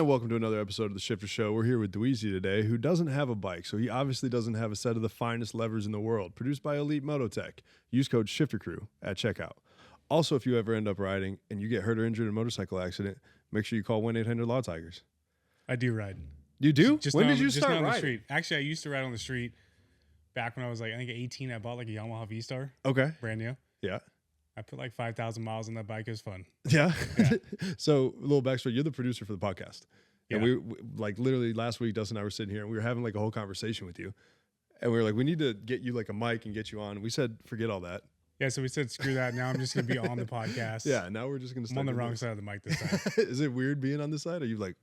welcome to another episode of the Shifter Show. We're here with Dweezy today, who doesn't have a bike, so he obviously doesn't have a set of the finest levers in the world. Produced by Elite Mototech. Use code SHIFTERCREW at checkout. Also, if you ever end up riding and you get hurt or injured in a motorcycle accident, make sure you call 1-800-LAW-TIGERS. I do ride. You do? Just when not, did you just start not on riding? the street. Actually, I used to ride on the street back when I was like, I think 18. I bought like a Yamaha V-Star. Okay. Brand new. Yeah. I put like 5,000 miles on that bike. It was fun. Yeah. So, a little backstory. You're the producer for the podcast. Yeah. And we like literally last week, Dustin and I were sitting here and we were having like a whole conversation with you. And we were like, we need to get you like a mic and get you on. We said, forget all that. Yeah, so we said, screw that. Now I'm just going to be on the podcast. Yeah, now we're just going to I'm on the wrong side of the mic this time. Is it weird being on this side? Or are you like...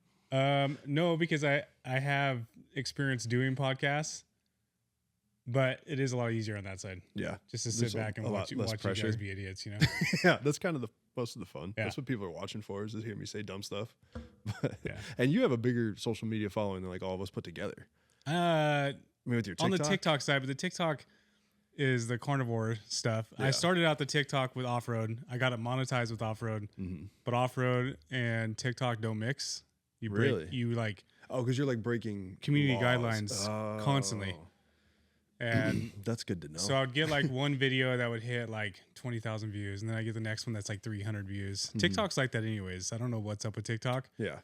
No, because I have experience doing podcasts, but it is a lot easier on that side. Yeah. Just to sit back and watch you guys be idiots, you know? Yeah, that's kind of the most of the fun. Yeah. That's what people are watching for, is to hear me say dumb stuff. Yeah. And you have a bigger social media following than like all of us put together. I mean, with your TikTok? On the TikTok side, but the TikTok is the carnivore stuff. Yeah. I started out the TikTok with off-road. I got it monetized with off-road, but off-road and TikTok don't mix. You break, Really? you like Oh, because you're like breaking community laws. guidelines constantly. And that's good to know. so I'd get like one video that would hit like 20,000 views, and then I get the next one that's like 300 views. TikTok's like that anyways. I don't know what's up with TikTok. Yeah.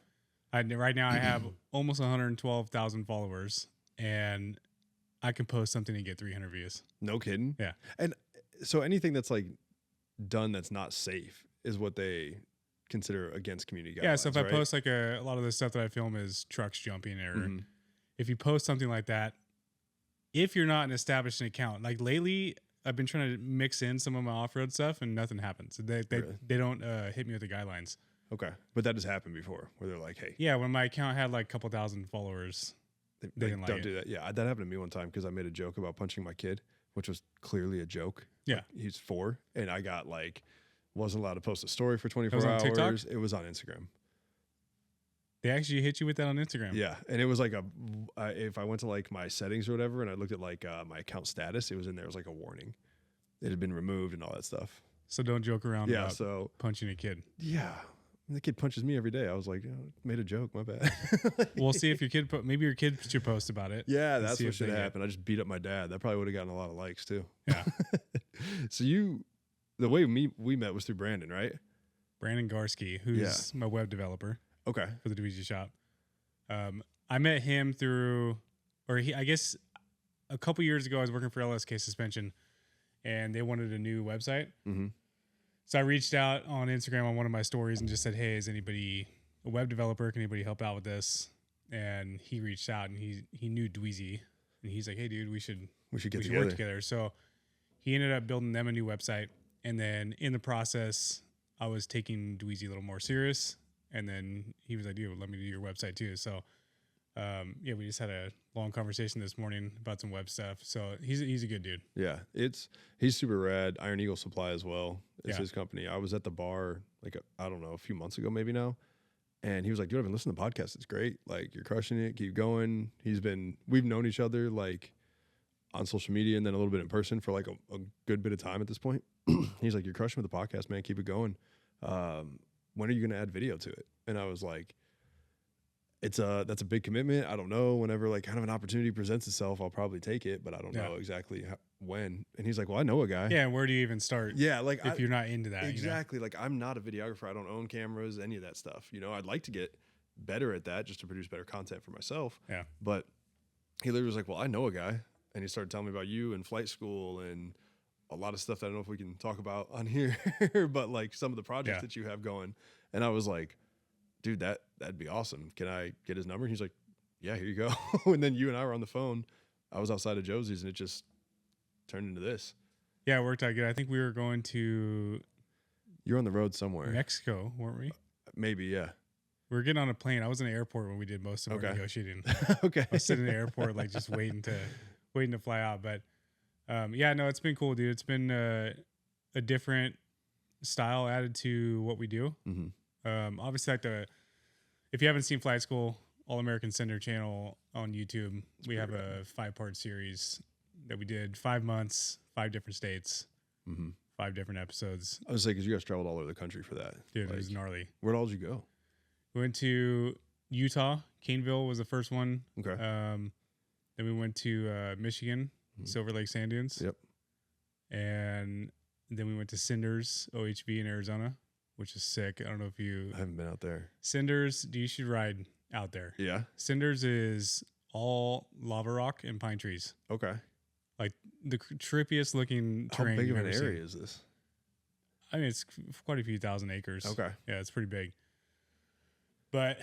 Right now I have almost 112,000 followers, and I can post something and get 300 views. No kidding. Yeah. And so anything that's like done that's not safe is what they consider against community guidelines. Yeah, so if right? I post like a lot of the stuff that I film is trucks jumping, or if you post something like that, if you're not an established account, like lately I've been trying to mix in some of my off-road stuff and nothing happens. They don't hit me with the guidelines. Okay. But that has happened before where they're like, hey. Yeah, when my account had like a couple thousand followers, they didn't like don't it. do that. Yeah, that happened to me one time because I made a joke about punching my kid, which was clearly a joke. Yeah. Like, he's 4, and I got like, wasn't allowed to post a story for 24 on hours. TikTok? It was on Instagram. They actually hit you with that on Instagram. Yeah, and it was like if I went to like my settings or whatever, and I looked at like my account status, it was in there. It was like a warning. It had been removed and all that stuff. So don't joke around Yeah, about so punching a kid. yeah, the kid punches me every day. I was like, made a joke. My bad. We'll see if your kid, maybe your kid should post about it. Yeah, and that's see what if should they happen. I just beat up my dad. That probably would have gotten a lot of likes too. Yeah. So the way we met was through Brandon, right? Brandon Garski, who's my web developer. Okay. For the Dweezy shop. I met him through, I guess a couple years ago I was working for LSK Suspension, and they wanted a new website. So I reached out on Instagram on one of my stories and just said, hey, is anybody a web developer? Can anybody help out with this? And he reached out, and he knew Dweezy, and he's like, hey dude, we should work together. So he ended up building them a new website. And then in the process, I was taking Dweezy a little more serious. And then he was like, dude, let me do your website too. So, we just had a long conversation this morning about some web stuff. So he's a good dude. Yeah, he's super rad. Iron Eagle Supply as well is his company. I was at the bar like I don't know, a few months ago maybe now, and he was like, dude, I've been listening to the podcast. It's great. Like, you're crushing it. Keep going. We've known each other like on social media and then a little bit in person for like a good bit of time at this point. He's like, you're crushing with the podcast, man. Keep it going. When are you going to add video to it? And I was like, that's a big commitment. I don't know. Whenever like kind of an opportunity presents itself, I'll probably take it, but I don't know exactly when. And he's like, well, I know a guy. Yeah. And where do you even start? Yeah. Like if you're not into that. Exactly. You know? Like, I'm not a videographer. I don't own cameras, any of that stuff. You know, I'd like to get better at that just to produce better content for myself. Yeah. But he literally was like, well, I know a guy. And he started telling me about you and flight school and a lot of stuff that I don't know if we can talk about on here, but like some of the projects that you have going. And I was like, dude, that'd be awesome. Can I get his number? And he's like, yeah, here you go. And then you and I were on the phone. I was outside of Josie's and it just turned into this. Yeah, it worked out good. I think we were going to... You're on the road somewhere. Mexico, weren't we? Maybe, yeah. We were getting on a plane. I was in the airport when we did most of our negotiating. Okay. I was sitting in the airport, like just waiting to fly out. But no, it's been cool, dude. It's been a different style added to what we do. Obviously, like if you haven't seen Flight School, All American Center channel on YouTube, we have a 5-part series that we did 5 months, 5 different states, 5 different episodes. I was saying, because you guys traveled all over the country for that. Dude, it was gnarly. Where all did you go? We went to Utah, Caneville was the first one. Okay. Then we went to Michigan, Silver Lake Sand Dunes. Yep. And then we went to Cinders, OHV in Arizona, which is sick. I don't know if I haven't been out there. Cinders, you should ride out there. Yeah. Cinders is all lava rock and pine trees. Okay. Like the trippiest looking terrain. How big you've of an ever area seen. is this? I mean, it's quite a few thousand acres. Okay. Yeah, it's pretty big. But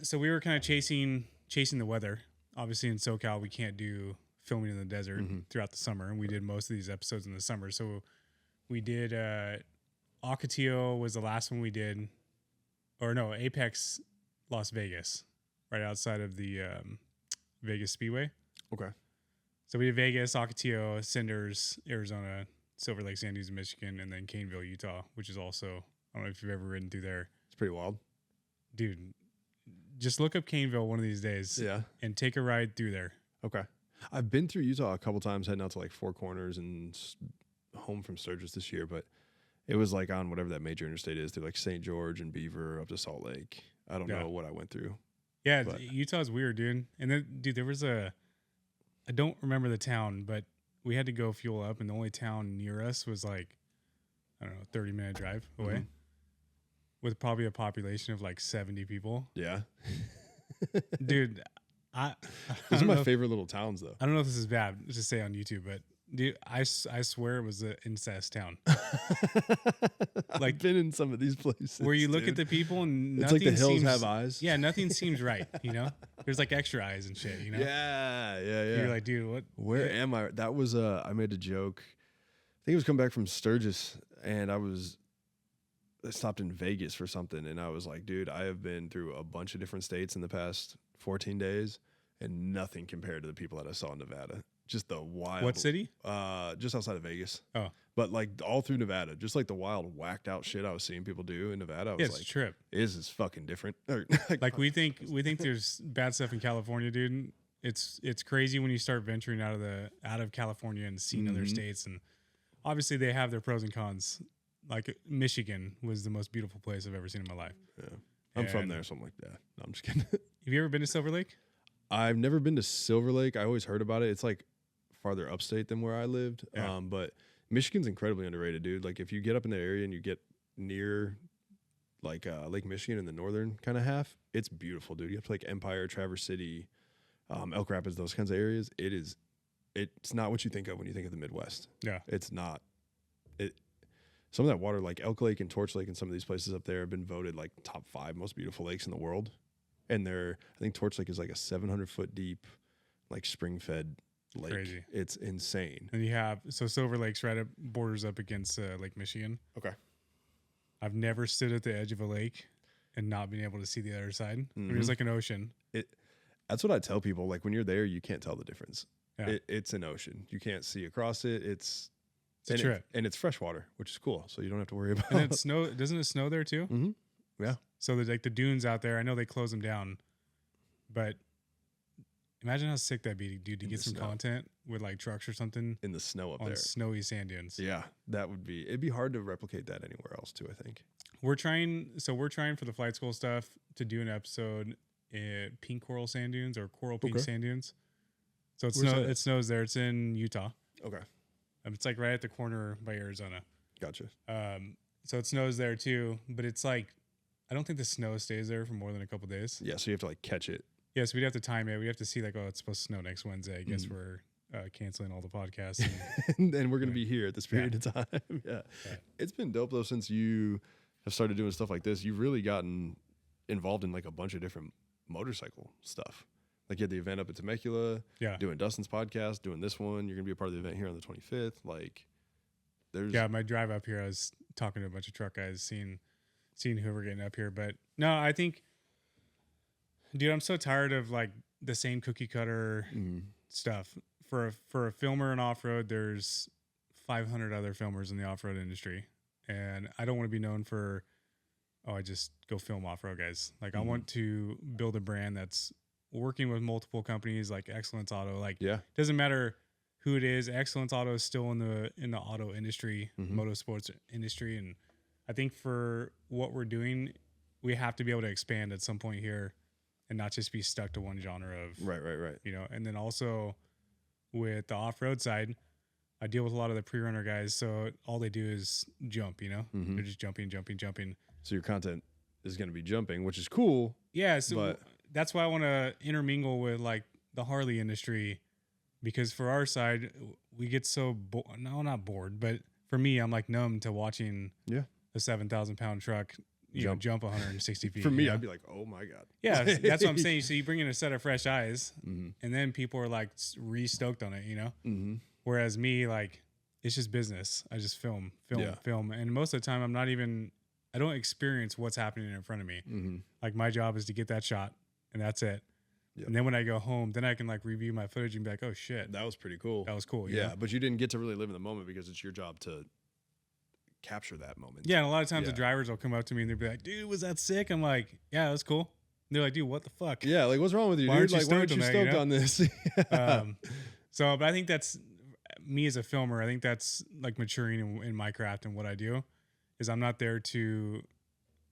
so we were kind of chasing the weather. Obviously in SoCal, we can't do filming in the desert throughout the summer. And we did most of these episodes in the summer. So we did, Ocotillo was the last one we did, or no, Apex, Las Vegas, right outside of the Vegas Speedway. Okay. So we did Vegas, Ocotillo, Cinders, Arizona, Silver Lake Sand Dunes, Michigan, and then Caneville, Utah, which is also, I don't know if you've ever ridden through there. It's pretty wild. Dude, just look up Caneville one of these days. Yeah. And take a ride through there. Okay. I've been through Utah a couple times, heading out to like Four Corners and home from Sturgis this year, but it was like on whatever that major interstate is through like St. George and Beaver up to Salt Lake. I don't know what I went through. Yeah, Utah's weird, dude. And then, dude, there was I don't remember the town, but we had to go fuel up, and the only town near us was like, I don't know, 30-minute drive away with probably a population of like 70 people. Yeah. Dude, these are my favorite little towns, though. I don't know if this is bad to say on YouTube, but dude, I swear it was an incest town. Like, I've been in some of these places where you look at the people and it's like the hills have eyes. Yeah, nothing seems right. You know, there's like extra eyes and shit. You know. Yeah. You're like, dude, what? Where am I? That was I made a joke. I think it was coming back from Sturgis, and I stopped in Vegas for something, and I was like, dude, I have been through a bunch of different states in the past 14 days, and nothing compared to the people that I saw in Nevada. Just the wild. What city? Just outside of Vegas. Oh. But like all through Nevada, just like the wild, whacked out shit I was seeing people do in Nevada. I was it's like, a trip. This is fucking different. Like we think there's bad stuff in California, dude. It's crazy when you start venturing out of California and seeing other states, and obviously they have their pros and cons. Like Michigan was the most beautiful place I've ever seen in my life. Yeah. I'm from there, so I'm like, no, I'm just kidding. Have you ever been to Silver Lake? I've never been to Silver Lake. I always heard about it. It's like farther upstate than where I lived. Yeah. But Michigan's incredibly underrated, dude. Like if you get up in the area and you get near like Lake Michigan in the northern kind of half, it's beautiful, dude. You have to like Empire, Traverse City, Elk Rapids, those kinds of areas. It's not what you think of when you think of the Midwest. Yeah. It's not. Some of that water, like Elk Lake and Torch Lake and some of these places up there have been voted like top 5 most beautiful lakes in the world. And I think Torch Lake is like a 700-foot deep, like spring-fed lake. Crazy. It's insane. And you have, so Silver Lake's right up, borders up against Lake Michigan. Okay. I've never stood at the edge of a lake and not been able to see the other side. I mean, it's like an ocean. That's what I tell people. Like when you're there, you can't tell the difference. Yeah. It's an ocean. You can't see across it. It's a trip. And it's fresh water, which is cool. So you don't have to worry about And doesn't it snow there too? Mm-hmm. Yeah. So there's like the dunes out there. I know they close them down, but imagine how sick that'd be, dude, to get some content with like trucks or something in the snow up on there. Snowy sand dunes. Yeah, it'd be hard to replicate that anywhere else too, I think. We're trying for the flight school stuff to do an episode at Pink Coral Sand Dunes or Coral Pink Sand Dunes. So it snows there. It's in Utah. Okay. It's like right at the corner by Arizona. Gotcha. So it snows there too, but it's like, I don't think the snow stays there for more than a couple days. Yeah, so you have to like catch it. Yeah, so we'd have to time it. We'd have to see like, oh, it's supposed to snow next Wednesday. I guess we're canceling all the podcasts. And we're going to be here at this period of time. Yeah. It's been dope though since you have started doing stuff like this. You've really gotten involved in like a bunch of different motorcycle stuff. Like you had the event up at Temecula, doing Dustin's podcast, doing this one. You're going to be a part of the event here on the 25th. Like there's... Yeah, my drive up here, I was talking to a bunch of truck guys, seeing who we're getting up here. But no, I think, dude, I'm so tired of like the same cookie cutter stuff. For a filmer in off-road, there's 500 other filmers in the off-road industry. And I don't want to be known for, I just go film off-road guys. Like I want to build a brand that's working with multiple companies like Excellence Auto. Like, doesn't matter who it is. Excellence Auto is still in the auto industry, motorsports industry. And I think for what we're doing, we have to be able to expand at some point here and not just be stuck to one genre of Right. you know. And then also with the off-road side, I deal with a lot of the pre-runner guys, so all they do is jump, you know. They're just jumping. So your content is going to be jumping, which is cool. Yeah, so that's why I want to intermingle with like the Harley industry, because for our side, we get so not bored, but for me, I'm like numb to watching a 7,000-pound truck jump 160 feet. For me, I'd be like, oh my God. Yeah, that's what I'm saying. So you bring in a set of fresh eyes, and then people are like re-stoked on it, you know? Whereas me, like, it's just business. I just film. And most of the time, I don't experience what's happening in front of me. Like, my job is to get that shot, and that's it. Yep. And then when I go home, then I can like review my footage and be like, oh shit. That was pretty cool. That was cool. Yeah, but you didn't get to really live in the moment because it's your job to capture that moment. Yeah, and a lot of times the drivers will come up to me and they'll be like, dude, was that sick? I'm like, yeah, that was cool. And they're like, dude, what the fuck? Yeah, like, what's wrong with you, dude? Like, why aren't you stoked on this? But I think that's me as a filmer. I think that's like maturing in my craft and what I do is I'm not there to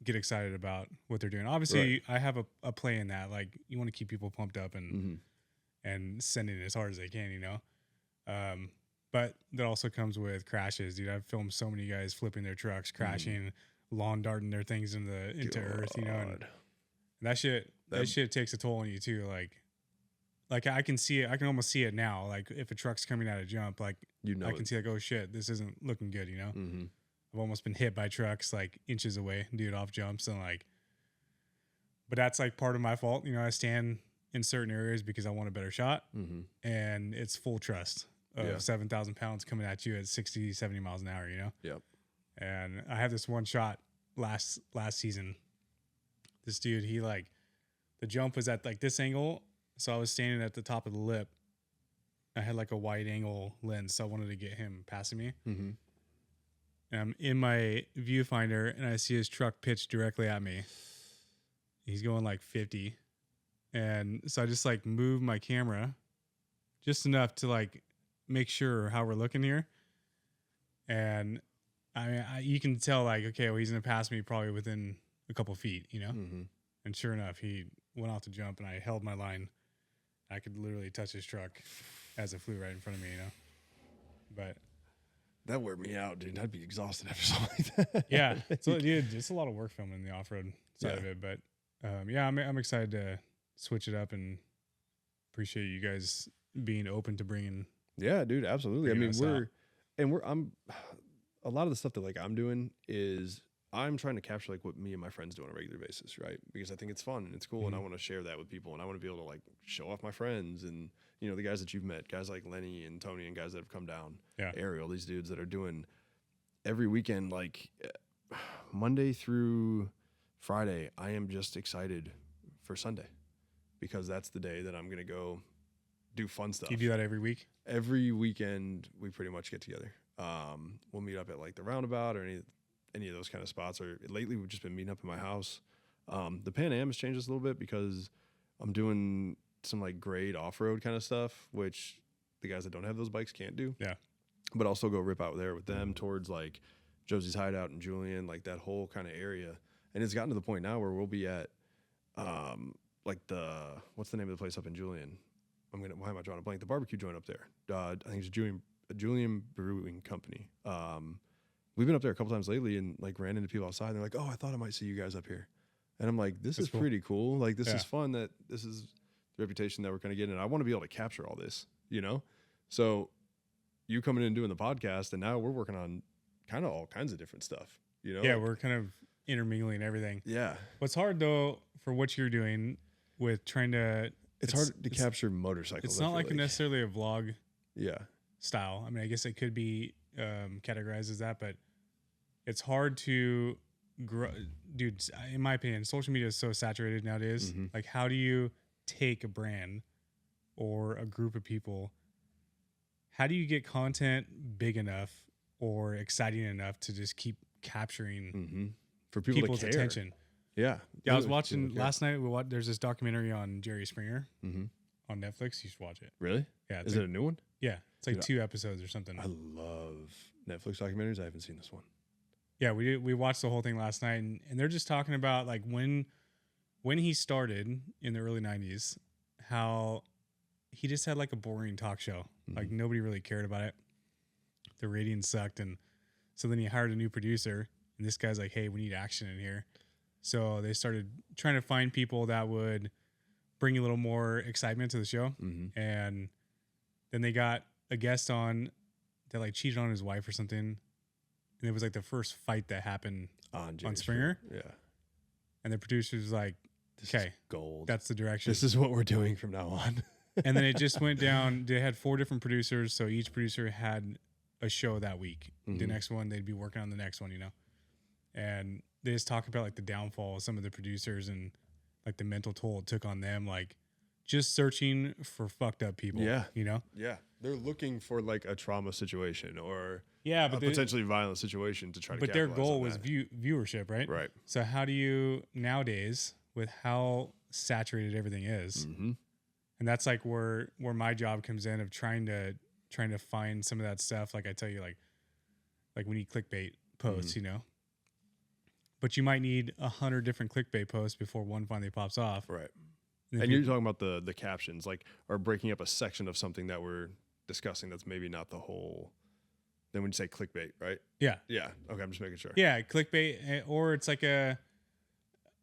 get excited about what they're doing. Obviously, I have a play in that. Like, you want to keep people pumped up and sending it as hard as they can, you know? But that also comes with crashes, dude. I've filmed so many guys flipping their trucks, crashing, lawn darting their things into earth, you know? And that shit takes a toll on you too. Like I can see it. I can almost see it now. Like if a truck's coming out of jump, like I can see like, oh shit, this isn't looking good, you know? I've almost been hit by trucks like inches away, dude, off jumps and like, but that's like part of my fault. You know, I stand in certain areas because I want a better shot and it's full trust of 7,000 pounds coming at you at 60, 70 miles an hour, you know? Yep. And I had this one shot last season. This dude, he like, the jump was at like this angle. So I was standing at the top of the lip. I had like a wide angle lens. So I wanted to get him passing me. And I'm in my viewfinder and I see his truck pitch directly at me. He's going like 50. And so I just like move my camera just enough to like make sure how we're looking here. And I mean, you can tell like, okay, well, he's going to pass me probably within a couple feet, you know? And sure enough, he went off to jump and I held my line. I could literally touch his truck as it flew right in front of me, you know? But that wore me out, dude. I'd be exhausted after something like that. Yeah. So, dude, it's a lot of work filming the off-road side of it. But, yeah, I'm excited to switch it up and appreciate you guys being open to bringing. Yeah, dude, absolutely. I mean, I'm a lot of the stuff that like I'm doing is I'm trying to capture like what me and my friends do on a regular basis, right? Because I think it's fun and it's cool and I want to share that with people and I want to be able to like show off my friends and, you know, the guys that you've met, guys like Lenny and Tony and guys that have come down, Ariel, these dudes that are doing every weekend, like Monday through Friday, I am just excited for Sunday because that's the day that I'm going to go do fun stuff. You do that every week? Every weekend we pretty much get together. We'll meet up at like the Roundabout or any of those kind of spots. Or lately we've just been meeting up in my house. The Pan Am has changed us a little bit because I'm doing some like grade off-road kind of stuff, which the guys that don't have those bikes can't do. Yeah. But also go rip out there with them towards like Josie's Hideout and Julian, like that whole kind of area. And it's gotten to the point now where we'll be at like what's the name of the place up in Julian? Why am I drawing a blank? The barbecue joint up there. I think it's Julian Brewing Company. We've been up there a couple times lately and like ran into people outside and they're like, oh, I thought I might see you guys up here. And I'm like, this is cool. Pretty cool. Like this is fun that this is the reputation that we're kind of getting. And I want to be able to capture all this, you know? So you coming in and doing the podcast and now we're working on kind of all kinds of different stuff, you know? Yeah, we're kind of intermingling everything. Yeah. What's hard though for what you're doing with trying to... It's hard to capture motorcycles. It's not like necessarily a vlog style. I mean, I guess it could be categorized as that, but it's hard to grow. Dude, in my opinion, social media is so saturated nowadays. Like, how do you take a brand or a group of people? How do you get content big enough or exciting enough to just keep capturing for people's to attention? Yeah. Yeah, I was watching last night. There's this documentary on Jerry Springer on Netflix. You should watch it. Really? Yeah. Is it a new one? Yeah. It's like 2 episodes or something. I love Netflix documentaries. I haven't seen this one. Yeah, we watched the whole thing last night, and they're just talking about like when when he started in the early 90s, how he just had like a boring talk show. Like nobody really cared about it. The ratings sucked. And so then he hired a new producer, and this guy's like, hey, we need action in here. So they started trying to find people that would bring a little more excitement to the show. And then they got a guest on that like cheated on his wife or something. And it was like the first fight that happened on Springer. Yeah. And the producer was like, okay, gold. That's the direction. This is what we're doing from now on. And then it just went down. They had 4 different producers. So each producer had a show that week. The next one, they'd be working on the next one, you know? And they just talk about like the downfall of some of the producers and like the mental toll it took on them, like just searching for fucked up people. Yeah. You know? Yeah. They're looking for like a trauma situation or but a potentially violent situation to try to But their goal was viewership, right? Right. So how do you nowadays, with how saturated everything is, and that's like where my job comes in of trying to find some of that stuff. Like I tell you, like we need clickbait posts, you know, but you might need 100 different clickbait posts before one finally pops off. Right. And you're talking about the captions, like, or breaking up a section of something that we're discussing that's maybe not the whole. Then when you say clickbait, right? Yeah. Yeah. Okay, I'm just making sure. Yeah, clickbait, or it's like a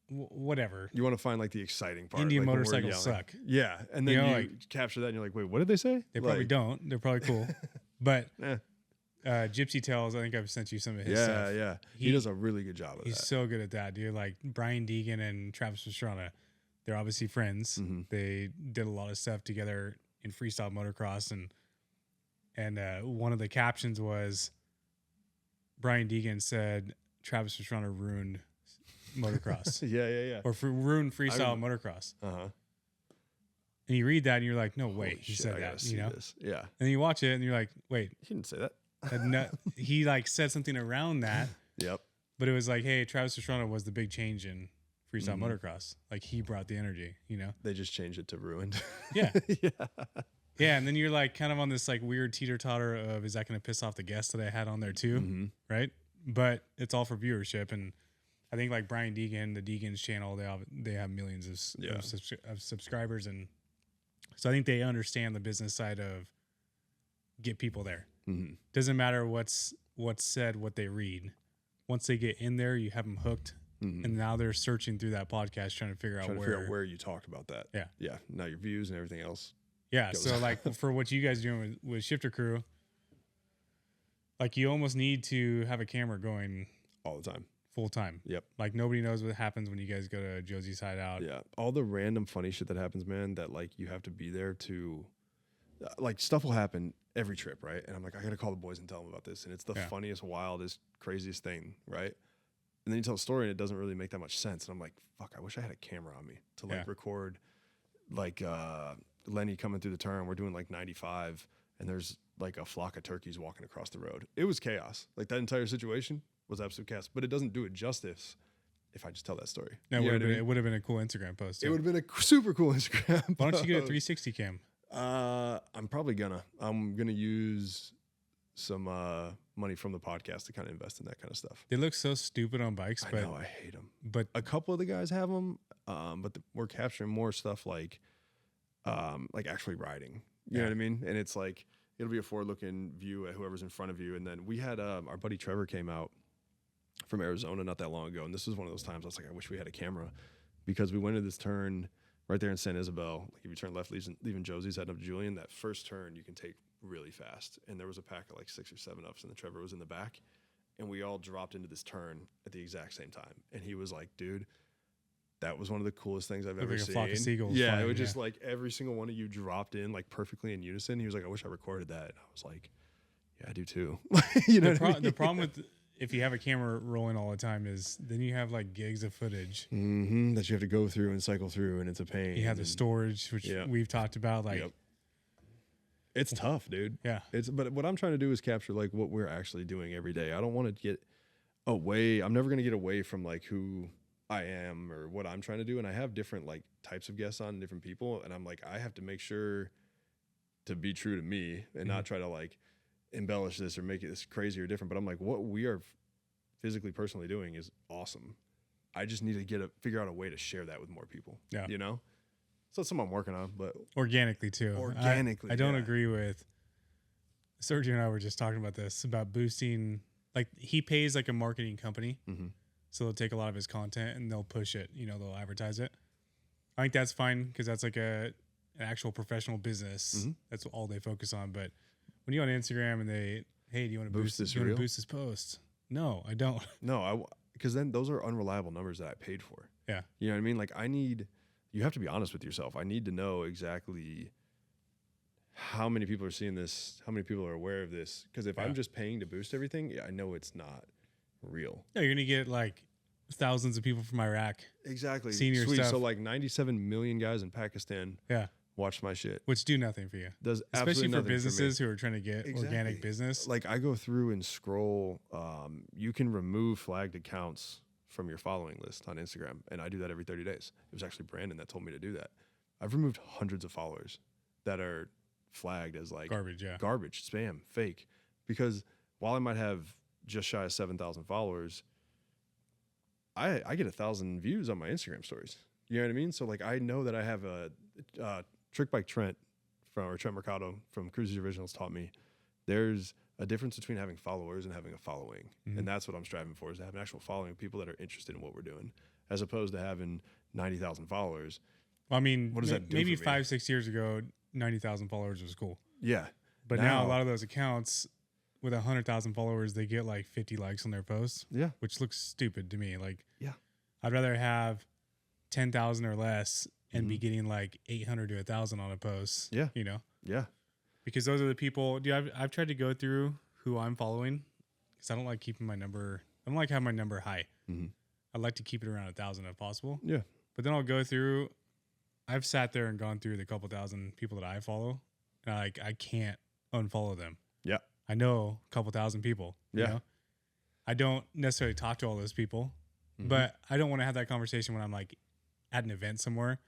whatever. You want to find like the exciting part. Indian like motorcycles suck. Yeah, and then you like, capture that, and you're like, wait, what did they say? They probably don't. They're probably cool, but Gypsy Tales. I think I've sent you some of his stuff. Yeah, he does a really good job of that. He's so good at that, dude. Like Brian Deegan and Travis Pastrana, they're obviously friends. They did a lot of stuff together in freestyle motocross, and one of the captions was Brian Deegan said Travis Pastrana ruined motocross. yeah. Or ruined freestyle motocross. And you read that and you're like, no, wait, he said that, you know? This. Yeah. And then you watch it and you're like, wait. He didn't say that. He like said something around that. Yep. But it was like, hey, Travis Pastrana was the big change in freestyle motocross. Like he brought the energy, you know? They just changed it to ruined. Yeah. Yeah. And then you're like kind of on this like weird teeter-totter of, is that going to piss off the guests that I had on there too? Right. But it's all for viewership. And I think like Brian Deegan, the Deegan's channel, they have millions of subscribers. And so I think they understand the business side of get people there. Doesn't matter what's said, what they read. Once they get in there, you have them hooked. And now they're searching through that podcast, trying to figure out where you talked about that. Yeah. Yeah. Now your views and everything else. Yeah. So like for what you guys are doing with Shifter Crew, like you almost need to have a camera going all the time. Full time. Yep. Like nobody knows what happens when you guys go to Josie's Hideout. Yeah. All the random funny shit that happens, man, that like you have to be there to, like stuff will happen every trip, right? And I'm like, I got to call the boys and tell them about this. And it's the funniest, wildest, craziest thing, right? And then you tell a story and it doesn't really make that much sense. And I'm like, fuck, I wish I had a camera on me to like record like Lenny coming through the turn. We're doing like 95 and there's like a flock of turkeys walking across the road. It was chaos. Like that entire situation was absolute chaos, but it doesn't do it justice if I just tell that story. It would have been a cool Instagram post. It would have been a super cool Instagram post. Why don't you get a 360 cam? I'm probably I'm gonna use some money from the podcast to kind of invest in that kind of stuff. They look so stupid on bikes, I know, I hate them. But a couple of the guys have them, but we're capturing more stuff like actually riding. You know what I mean? And it's like it'll be a forward-looking view at whoever's in front of you. And then we had our buddy Trevor came out from Arizona not that long ago, and this was one of those times I was like, I wish we had a camera, because we went to this turn right there in San Isabel. Like if you turn left, leaving Josie's heading up to Julian, that first turn you can take really fast. And there was a pack of like 6 or 7 ups, and the Trevor was in the back, and we all dropped into this turn at the exact same time. And he was like, dude, that was one of the coolest things I've ever seen. A flock of seagulls. Yeah, flying, it was just like every single one of you dropped in like perfectly in unison. He was like, I wish I recorded that. And I was like, yeah, I do too. You know the problem with if you have a camera rolling all the time is then you have like gigs of footage that you have to go through and cycle through, and it's a pain. You have the storage, which we've talked about. Like, it's tough, dude. Yeah. But what I'm trying to do is capture like what we're actually doing every day. I don't want to get away. I'm never going to get away from like who I am or what I'm trying to do. And I have different like types of guests on, different people. And I'm like, I have to make sure to be true to me and not try to like embellish this or make it this crazy or different. But I'm like, what we are physically, personally doing is awesome. I just need to figure out a way to share that with more people. Yeah. You know? So it's something I'm working on, but organically too. Organically. I don't agree with Sergio and I were just talking about this, about boosting, like he pays like a marketing company. Mm-hmm. So they'll take a lot of his content and they'll push it, you know, they'll advertise it. I think that's fine because that's like an actual professional business. Mm-hmm. That's all they focus on. But when you're on Instagram and they, hey, do you want to boost this post? No, I don't. No, because then those are unreliable numbers that I paid for. Yeah. You know what I mean? Like you have to be honest with yourself. I need to know exactly how many people are seeing this, how many people are aware of this. Because if I'm just paying to boost everything, I know it's not real. Yeah, you're going to get like thousands of people from Iraq. Exactly. Seeing your stuff. So like 97 million guys in Pakistan watch my shit. Which do nothing for you. Does especially for nothing businesses who are trying to get organic business. Like I go through and scroll. You can remove flagged accounts from your following list on Instagram. And I do that every 30 days. It was actually Brandon that told me to do that. I've removed hundreds of followers that are flagged as like garbage, spam, fake. Because while I might have just shy of 7,000 followers, I get 1,000 views on my Instagram stories. You know what I mean? So like I know that I have a Dirtbike Trent Mercado from Cruises Originals taught me there's a difference between having followers and having a following. Mm-hmm. And that's what I'm striving for, is to have an actual following of people that are interested in what we're doing, as opposed to having 90,000 followers. Well, I mean, what does that do maybe for me? 5-6 years ago, 90,000 followers was cool. Yeah. But now a lot of those accounts with 100,000 followers, they get like 50 likes on their posts. Yeah. Which looks stupid to me. Like, yeah, I'd rather have 10,000 or less and be getting like 800 to 1,000 on a post. Yeah. You know? Yeah. Because those are the people, dude, I've tried to go through who I'm following because I don't like keeping my number. I don't like having my number high. Mm-hmm. I'd like to keep it around 1,000 if possible. Yeah. But then I'll go through, I've sat there and gone through the couple thousand people that I follow. And I can't unfollow them. Yeah. I know a couple thousand people. Yeah. You know? I don't necessarily talk to all those people, but I don't want to have that conversation when I'm like at an event somewhere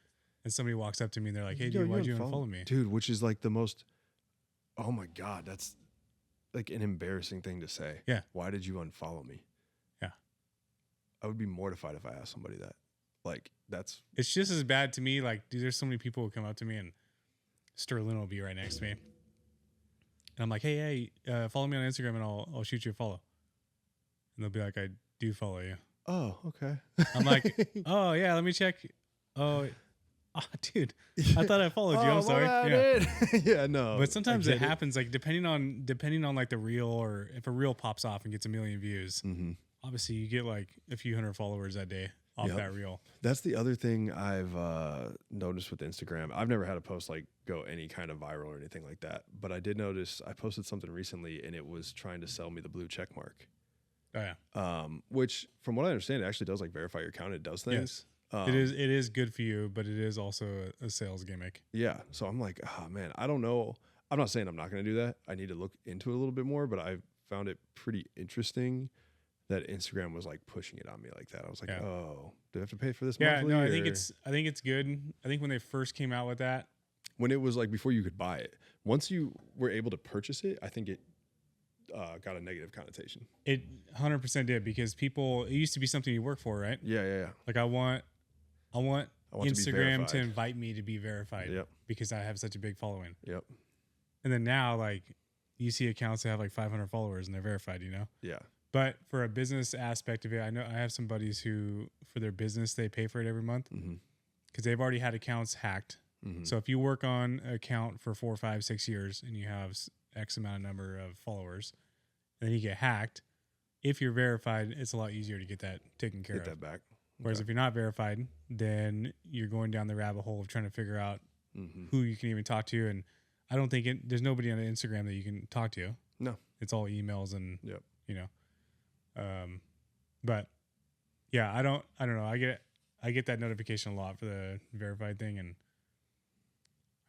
and somebody walks up to me and they're like, hey, dude, why'd you unfollow me? Dude, which is like the most, oh my God, that's like an embarrassing thing to say. Yeah. Why did you unfollow me? Yeah. I would be mortified if I asked somebody that. Like, that's. It's just as bad to me. Like, dude, there's so many people who come up to me and Sterling will be right next to me. And I'm like, hey, follow me on Instagram and I'll shoot you a follow. And they'll be like, I do follow you. Oh, okay. I'm like, oh, yeah, let me check. Oh, dude, I thought I followed you. I'm sorry. Yeah. Yeah, no. But sometimes it happens, like depending on like the reel, or if a reel pops off and gets 1 million views, obviously you get like a few hundred followers that day off that reel. That's the other thing I've noticed with Instagram. I've never had a post like go any kind of viral or anything like that. But I did notice I posted something recently and it was trying to sell me the blue check mark. Oh yeah. Which from what I understand, it actually does like verify your account. It does things. Yes. It is good for you, but it is also a sales gimmick. Yeah. So I'm like, oh man, I don't know. I'm not saying I'm not going to do that. I need to look into it a little bit more, but I found it pretty interesting that Instagram was like pushing it on me like that. I was like, oh, do I have to pay for this? Monthly, no, I think it's good. I think when they first came out with that, when it was like before you could buy it, once you were able to purchase it, I think it got a negative connotation. It 100% did, because it used to be something you work for, right? Yeah. Like I want Instagram to invite me to be verified. Yep. Because I have such a big following. Yep. And then now, like, you see accounts that have like 500 followers and they're verified, you know? Yeah. But for a business aspect of it, I know I have some buddies who, for their business, they pay for it every month because they've already had accounts hacked. So if you work on an account for 4, 5, 6 years and you have X amount of number of followers, and then you get hacked, if you're verified, it's a lot easier to get that taken care of. Get that back. Whereas if you're not verified, then you're going down the rabbit hole of trying to figure out who you can even talk to. And I don't think there's nobody on Instagram that you can talk to. No. It's all emails and, you know. But yeah, I don't know. I get that notification a lot for the verified thing, and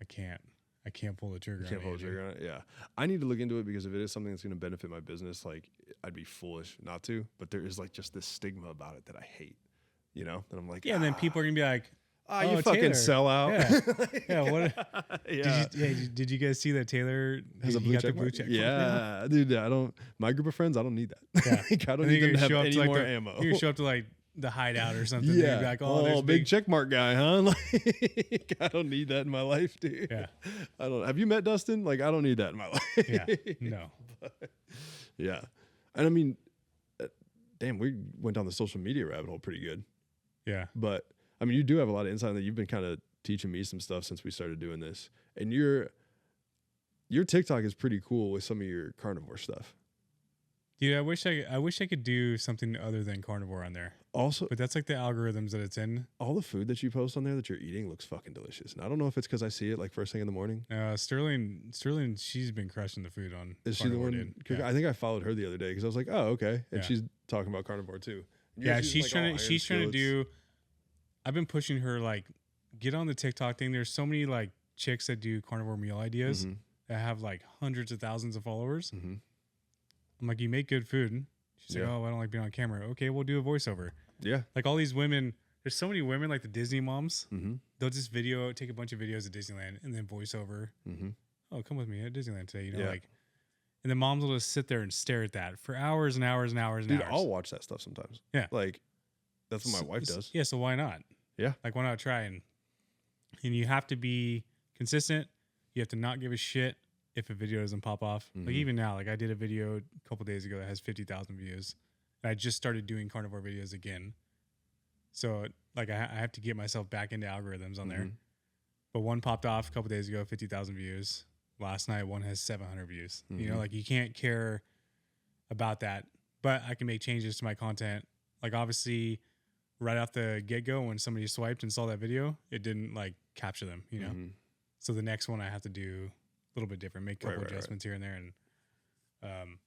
I can't pull the trigger. On it. Yeah. I need to look into it, because if it is something that's going to benefit my business, like I'd be foolish not to, but there is like just this stigma about it that I hate, you know, and I'm like, and then people are going to be like, you fucking sell out. Yeah. What? Did you guys see that Taylor has a blue check? Yeah, dude. My group of friends, I don't need that. Yeah. I don't need them to have any more ammo. You're gonna show up to like the hideout or something. Yeah. They'd be like, oh, there's big check mark guy, huh? Like, I don't need that in my life, dude. Yeah. I don't. Have you met Dustin? Like, I don't need that in my life. Yeah. No. But, yeah. And I mean, damn, we went down the social media rabbit hole pretty good. Yeah. But I mean, you do have a lot of insight that you've been kind of teaching me some stuff since we started doing this. And your TikTok is pretty cool with some of your carnivore stuff. Dude, I wish I could do something other than carnivore on there. Also, But that's like the algorithms that it's in. all the food that you post on there that you're eating looks fucking delicious. And I don't know if it's because I see it like first thing in the morning. Sterling, she's been crushing the food on. Is she the carnivore, one? dude. Yeah. I think I followed her the other day because I was like, oh, okay. And Yeah. she's talking about carnivore too. Yeah, she's like, trying all to. iron She's trying to skillets. do. I've been pushing her like, get on the TikTok thing. There's so many like chicks that do carnivore meal ideas Mhm. that have like hundreds of thousands of followers. Mhm. I'm like, you make good food. She's like, Yeah. oh, I don't like being on camera. Okay, we'll do a voiceover. Yeah. Like all these women, there's so many women like the Disney moms. Mm-hmm. They'll just take a bunch of videos at Disneyland and then voiceover. Mm-hmm. Oh, come with me at Disneyland today. You know, Yeah. like, and the moms will just sit there and stare at that for hours and hours and hours and Dude, hours. I'll watch that stuff sometimes. Yeah. Like, that's what my wife does. Yeah, so why not? Yeah. Like, why not try? And you have to be consistent. You have to not give a shit if a video doesn't pop off. Mhm. Like, even now, like, I did a video a couple days ago that has 50,000 views. And I just started doing carnivore videos again. So, like, I have to get myself back into algorithms on there. Mhm. But one popped off a couple days ago, 50,000 views. Last night, one has 700 views. You know, Mhm. like, you can't care about that. But I can make changes to my content. Like, obviously, right off the get-go, when somebody swiped and saw that video, it didn't, like, capture them, you know? Mhm. So the next one I have to do a little bit different, make a couple Right. adjustments here and there. And,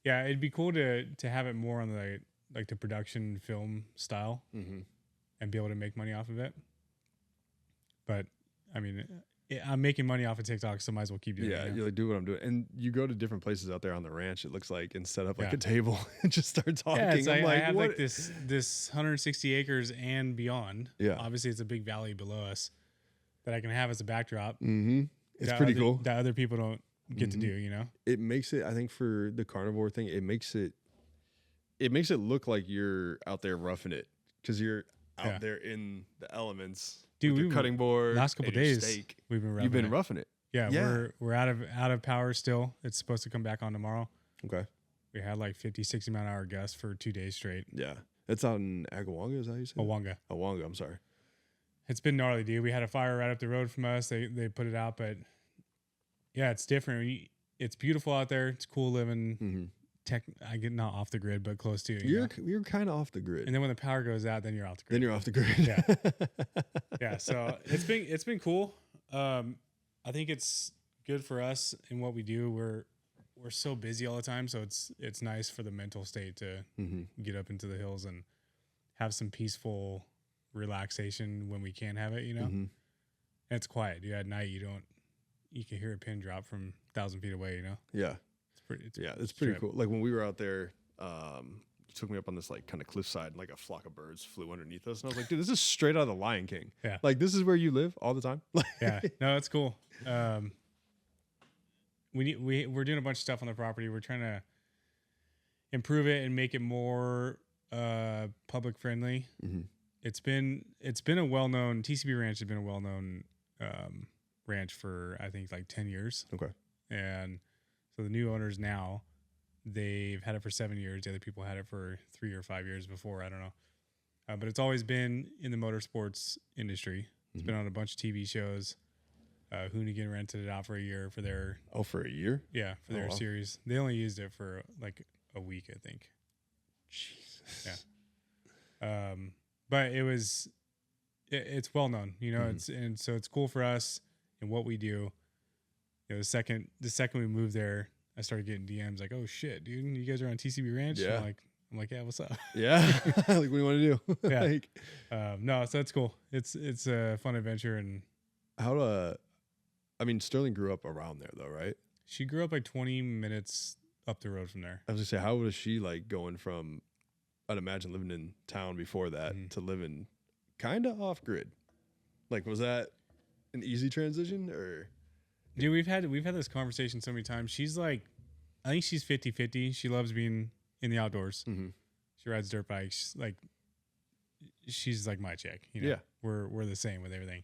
yeah, it'd be cool to have it more on the, like, the production film style Mhm. and be able to make money off of it. But, I mean, I'm making money off of TikTok, so might as well keep doing Yeah, it. you like do what I'm doing, and you go to different places out there on the ranch. It looks like and set up like Yeah. a table and just start talking. Yeah, it's I'm like, I like, have what? like this 160 acres and beyond. Yeah. Obviously, it's a big valley below us that I can have as a backdrop. Mm-hmm. It's that pretty other- cool. That other people don't get to Mhm. do, you know? It makes it. I think for the carnivore thing, it makes it look like you're out there roughing it because you're out Yeah. there in the elements. Dude, with your we cutting board. last couple and your days, steak. we've been You've been it. roughing it. Yeah, Yeah. we're out of power still. It's supposed to come back on tomorrow. Okay. We had like 50, 60 mile an hour gusts for 2 days straight. Yeah, it's out in Agawanga. Is that how you say? Awanga. Awanga. I'm sorry. It's been gnarly, dude. We had a fire right up the road from us. They put it out, but yeah, it's different. It's beautiful out there. It's cool living. Mm-hmm. I get not off the grid, but close to. You know? You're kind of off the grid. And then when the power goes out, then you're off the grid. Then you're off the grid. Yeah. Yeah, so it's been cool. I think it's good for us in what we do. We're so busy all the time, so it's nice for the mental state to Mm-hmm. get up into the hills and have some peaceful relaxation when we can have it, you know. Mm-hmm. And it's quiet. Dude, at night you can hear a pin drop from 1,000 feet away, you know. Yeah. It's pretty straight cool. Like when we were out there, you took me up on this like kind of cliffside, and like a flock of birds flew underneath us, and I was like, dude, this is straight out of the Lion King. Yeah. Like this is where you live all the time. Yeah, no, it's cool. We're doing a bunch of stuff on the property. We're trying to improve it and make it more public friendly. Mm-hmm. It's been a well-known TCB Ranch has been a well-known ranch for I think like 10 years. Okay. And so the new owners now, they've had it for 7 years. The other people had it for 3 or 5 years before. I don't know. But it's always been in the motorsports industry. It's been on a bunch of TV shows. Hoonigan rented it out for a year for their For a year. their wow. series. They only used it for like a week, I think. Jesus. Yeah. But it's well known, you know. Mhm. So it's cool for us and what we do. You know, the second we moved there, I started getting DMs like, "Oh shit, dude, you guys are on TCB Ranch." Yeah. I'm like, yeah, what's up? Yeah. Like what do you want to do? Yeah. Like, No, so that's cool. It's a fun adventure, and I mean, Sterling grew up around there though, right? she grew up like 20 minutes up the road from there. I was gonna say, how was she like going from? I'd imagine living in town before that to living kind of off grid. Like, was that an easy transition or? Dude, we've had this conversation so many times. She's like, I think she's 50-50. She loves being in the outdoors. Mm-hmm. She rides dirt bikes. Like, she's like my chick. You know? Yeah. We're the same with everything.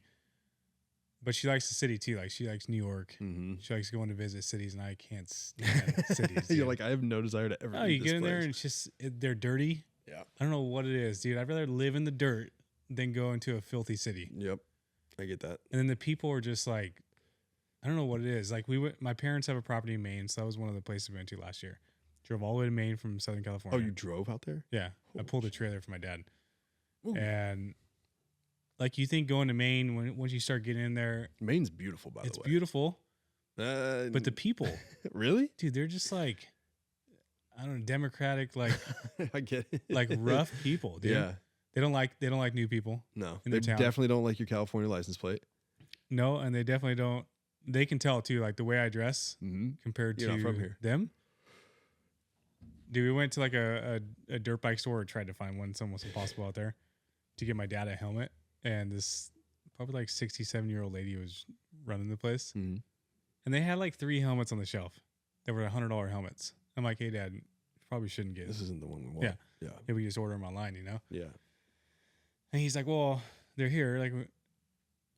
But she likes the city too. Like she likes New York. Mm-hmm. She likes going to visit cities, and I can't stand cities. You're like, I have no desire to ever. Oh, you get in there and it's just they're dirty. Yeah. I don't know what it is, dude. I'd rather live in the dirt than go into a filthy city. Yep, I get that. And then the people are just like, I don't know what it is. Like my parents have a property in Maine, so that was one of the places we went to last year. Drove all the way to Maine from Southern California. Oh, you drove out there? Yeah, I pulled a trailer for my dad. Ooh. And like you think going to Maine once you start getting in there, Maine's beautiful, by the way. It's beautiful, but the people, really, dude, they're just like, I don't know, democratic, like I get it, like rough people, dude. Yeah, they don't like new people. No, in they their town. definitely don't like your California license plate. No, and they definitely don't. They can tell too, like the way I dress compared You're to not from here. them. Dude, we went to like a dirt bike store and tried to find one. It's almost impossible out there to get my dad a helmet. And this probably like 67-year-old lady was running the place. Mm-hmm. And they had like 3 helmets on the shelf that were $100 helmets. I'm like, hey, Dad, you probably shouldn't get This isn't the one we want. Yeah. Yeah. Maybe we just order them online, you know? Yeah. And he's like, well, they're here. Like,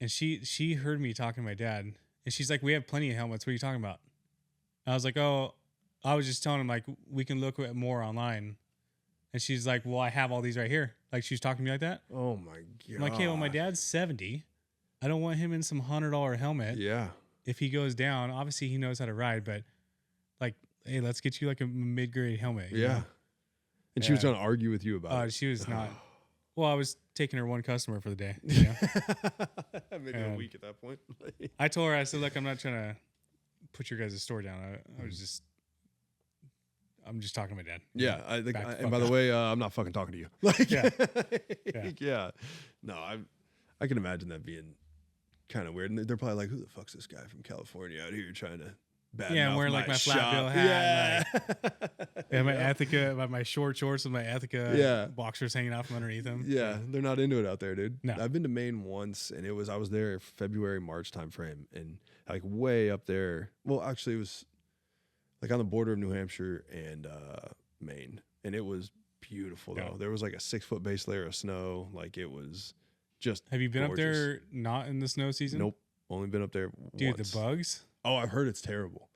and she heard me talking to my dad. And she's like, we have plenty of helmets. What are you talking about? I was like, oh, I was just telling him, like, we can look at more online. And she's like, well, I have all these right here. Like, she's talking to me like that. Oh, my God. I'm like, hey, well, my dad's 70. I don't want him in some $100 helmet. Yeah. If he goes down, obviously he knows how to ride, but like, hey, let's get you like a mid-grade helmet. Yeah. Know? And she was trying to argue with you about it. She was not. Well, I was taking her one customer for the day. You know? Maybe a week at that point. I told her, I said, look, I'm not trying to put your guys' store down. I'm just talking to my dad. Yeah. And by the way, I'm not fucking talking to you. Like, yeah. No, I can imagine that being kind of weird. And they're probably like, who the fuck's this guy from California out here trying to I'm wearing like my flat bill hat. And my Ethica, my short shorts with my Ethica boxers hanging out from underneath them. Yeah, they're not into it out there, dude. No. I've been to Maine once, and I was there February, March time frame, and like way up there. Well, actually, it was like on the border of New Hampshire and Maine, and it was beautiful though. Yeah. There was like a 6-foot base layer of snow. Like it was just. Have you been gorgeous. up there not in the snow season? Nope, only been up there. Dude, once. the bugs. Oh, I've heard it's terrible.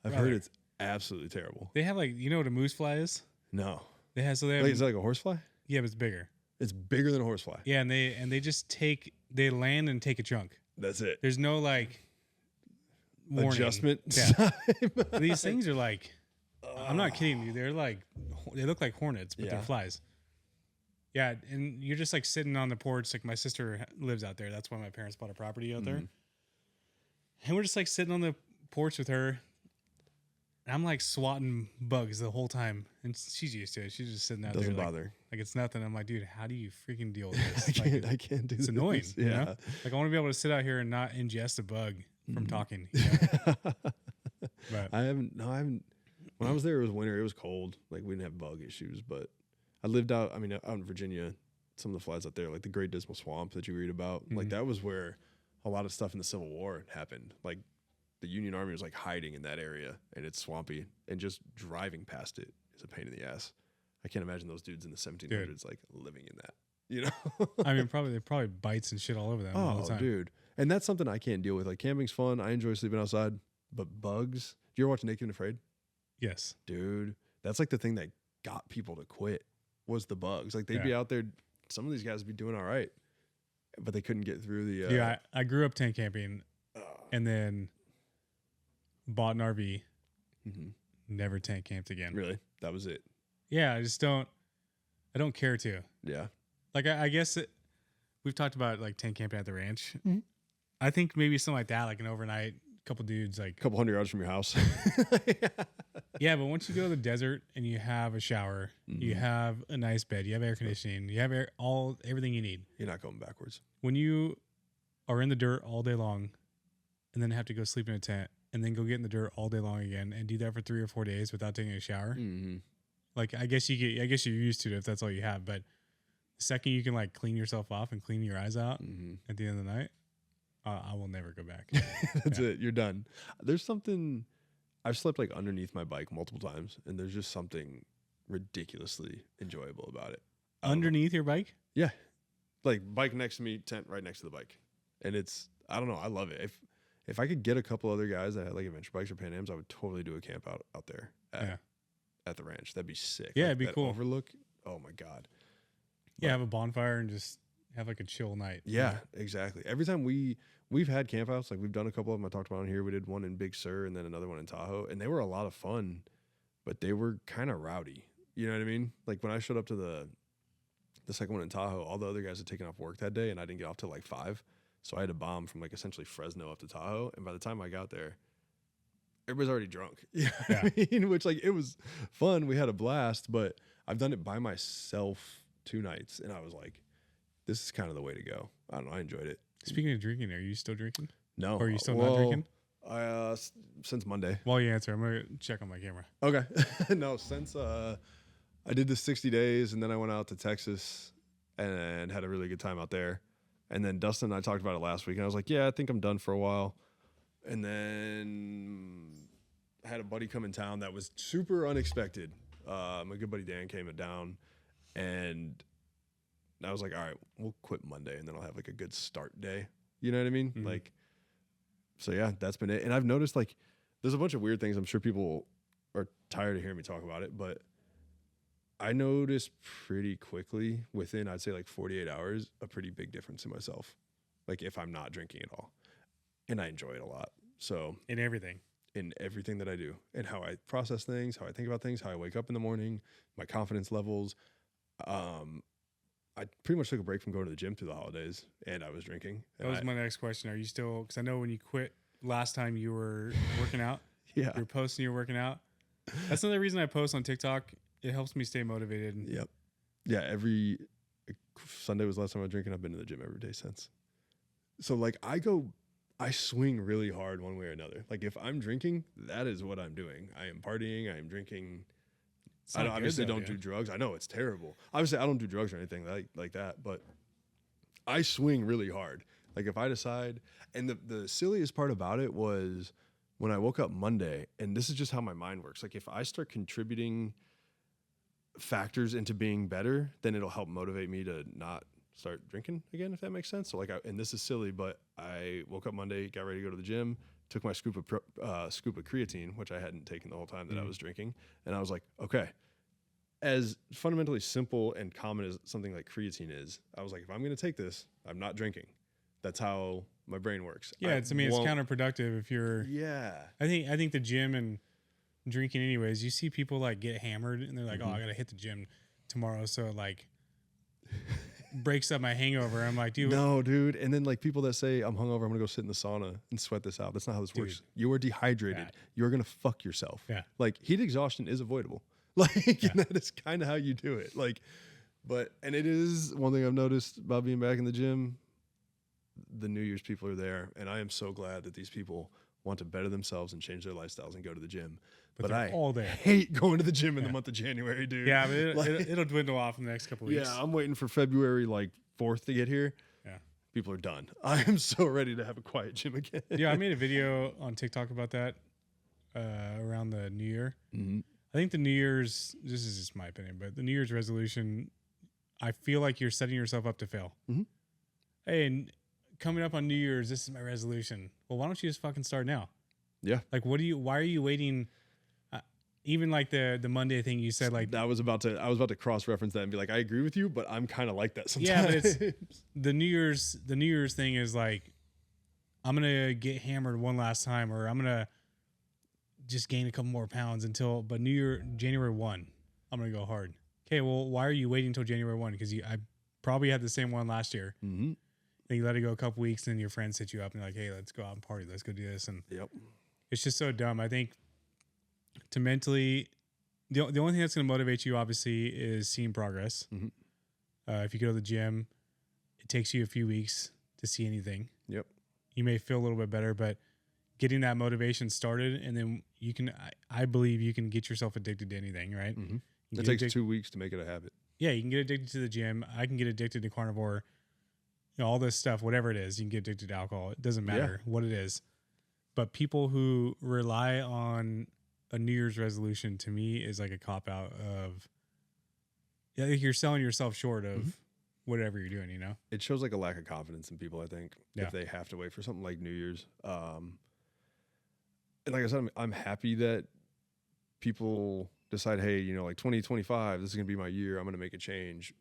I've heard it's absolutely terrible. They have like, you know what a moose fly is? No. They have Is it like a horsefly? Yeah, but it's bigger. It's bigger than a horsefly. Yeah, and they just they land and take a chunk. That's it. There's no like warning. Adjustment. Yeah. These things are like, I'm not kidding you. They look like hornets, but they're flies. Yeah, and you're just like sitting on the porch. Like my sister lives out there. That's why my parents bought a property out there. And we're just like sitting on the porch with her. And I'm like swatting bugs the whole time. And she's used to it. She's just sitting out Doesn't there. bother. Like it's nothing. I'm like, dude, how do you freaking deal with this? I can't do this. It's annoying. Yeah. You know? Like I want to be able to sit out here and not ingest a bug from talking. You know? But I haven't. When I was there, it was winter. It was cold. Like we didn't have bug issues, but I lived out in Virginia. Some of the flies out there, like the Great Dismal Swamp that you read about, like that was where a lot of stuff in the Civil War happened. Like the Union Army was like hiding in that area, and it's swampy, and just driving past it is a pain in the ass. I can't imagine those dudes in the 1700s like living in that. You know? I mean, probably bites and shit all over them all the time. Dude, and that's something I can't deal with. Like camping's fun. I enjoy sleeping outside, but bugs. Do you ever watch Naked and Afraid? Yes, dude. That's like the thing that got people to quit was the bugs. Like they'd be out there. Some of these guys would be doing all right, but they couldn't get through the. Yeah, I grew up tent camping, and then bought an RV. Never tent camped again. Really, that was it. Yeah, I don't care to. Yeah, like I guess we've talked about like tent camping at the ranch. I think maybe something like that, like an overnight, couple dudes, like a couple hundred yards from your house. Yeah, but once you go to the desert and you have a shower, you have a nice bed, you have air conditioning, you have everything you need. You're not going backwards. When you are in the dirt all day long, and then have to go sleep in a tent, and then go get in the dirt all day long again, and do that for 3 or 4 days without taking a shower, like I guess you're used to it if that's all you have. But the second you can like clean yourself off and clean your eyes out at the end of the night, I will never go back. That's it. You're done. There's something. I've slept like underneath my bike multiple times, and there's just something ridiculously enjoyable about it. Underneath your bike? Yeah. like bike next to me, tent right next to the bike. And it's, I don't know, I love it. If I could get a couple other guys that had like adventure bikes or Pan Ams, I would totally do a camp out there at the ranch. That'd be sick. Yeah, like, it'd be that cool. Overlook. Oh my God. Yeah, have a bonfire and just have like a chill night. Yeah, exactly. Every time we've had campouts, like we've done a couple of them I talked about on here. We did one in Big Sur and then another one in Tahoe, and they were a lot of fun, but they were kind of rowdy. You know what I mean? Like when I showed up to the second one in Tahoe, all the other guys had taken off work that day, and I didn't get off till like 5. So I had to bomb from like essentially Fresno up to Tahoe. And by the time I got there, everybody's already drunk. Yeah. I mean, which like it was fun. We had a blast, but I've done it by myself 2 nights. And I was like, this is kind of the way to go. I don't know. I enjoyed it. Speaking of drinking, are you still drinking? No. Or are you still not drinking? Since Monday. While you answer, I'm going to check on my camera. Okay. No, since I did the 60 days and then I went out to Texas and had a really good time out there. And then Dustin and I talked about it last week, and I was like, yeah, I think I'm done for a while. And then I had a buddy come in town that was super unexpected. My good buddy Dan came down, and I was like, all right, we'll quit Monday, and then I'll have like a good start day. You know what I mean? Mm-hmm. Like, so yeah, that's been it. And I've noticed like there's a bunch of weird things. I'm sure people are tired of hearing me talk about it, but I noticed pretty quickly within, I'd say like 48 hours, a pretty big difference in myself. Like if I'm not drinking at all, and I enjoy it a lot. So in everything that I do, and how I process things, how I think about things, how I wake up in the morning, my confidence levels. I pretty much took a break from going to the gym through the holidays, and I was drinking. That was my next question. Are you still, because I know when you quit last time you were working out. Yeah. You were posting, you were working out. That's another reason I post on TikTok. It helps me stay motivated. Yep. Yeah. Every Sunday was the last time I was drinking. I've been to the gym every day since. So like I swing really hard one way or another. Like if I'm drinking, that is what I'm doing. I am partying. I am drinking. I obviously don't do drugs. I know it's terrible. Obviously I don't do drugs or anything like that, but I swing really hard. Like if I decide, and the silliest part about it was when I woke up Monday, and this is just how my mind works. Like if I start contributing factors into being better, then it'll help motivate me to not start drinking again, if that makes sense. So like, and this is silly, but I woke up Monday, got ready to go to the gym, took my scoop of creatine, which I hadn't taken the whole time that I was drinking. And I was like, okay, as fundamentally simple and common as something like creatine is, I was like, if I'm going to take this, I'm not drinking. That's how my brain works. Yeah. It's counterproductive if you're, I think the gym and drinking anyways, you see people like get hammered and they're like, oh, I got to hit the gym tomorrow. So it like breaks up my hangover. I'm like, dude. No, dude. And then like people that say I'm hungover, I'm going to go sit in the sauna and sweat this out. That's not how this works. You are dehydrated. You're going to fuck yourself. Yeah. Like heat exhaustion is avoidable. Like that is kind of how you do it. Like, and it is one thing I've noticed about being back in the gym. The New Year's people are there. And I am so glad that these people want to better themselves and change their lifestyles and go to the gym. But I hate going to the gym in the month of January, dude. Yeah, but it'll dwindle off in the next couple of weeks. Yeah, I'm waiting for February 4th to get here. Yeah. People are done. I am so ready to have a quiet gym again. Yeah, I made a video on TikTok about that around the New Year. Mm-hmm. I think the New Year's, this is just my opinion, but the New Year's resolution, I feel like you're setting yourself up to fail. Mm-hmm. Hey, and coming up on New Year's, this is my resolution. Well, why don't you just fucking start now? Yeah. Like, why are you waiting? Even like the Monday thing you said, like I was about to cross-reference that and be like, I agree with you, but I'm kind of like that sometimes. Yeah, but it's the New Year's thing is like, I'm gonna get hammered one last time, or I'm gonna just gain a couple more pounds but January 1, I'm gonna go hard. Okay, well, why are you waiting until January 1? Because I probably had the same one last year. Mm-hmm. And you let it go a couple weeks, and your friends hit you up and they're like, hey, let's go out and party, let's go do this, and it's just so dumb. I think to mentally, the only thing that's going to motivate you, obviously, is seeing progress. Mm-hmm. If you go to the gym, it takes you a few weeks to see anything. Yep. You may feel a little bit better, but getting that motivation started, and then I believe you can get yourself addicted to anything, right? Mm-hmm. It takes 2 weeks to make it a habit. Yeah, you can get addicted to the gym. I can get addicted to carnivore. All this stuff, whatever it is, you can get addicted to alcohol. It doesn't matter what it is. But people who rely on a New Year's resolution, to me, is like a cop out of, you're selling yourself short of whatever you're doing, you know? It shows like a lack of confidence in people, I think, Yeah. if they have to wait for something like New Year's. And like I said, I'm happy that people decide, hey, you know, like 2025, this is going to be my year. I'm going to make a change.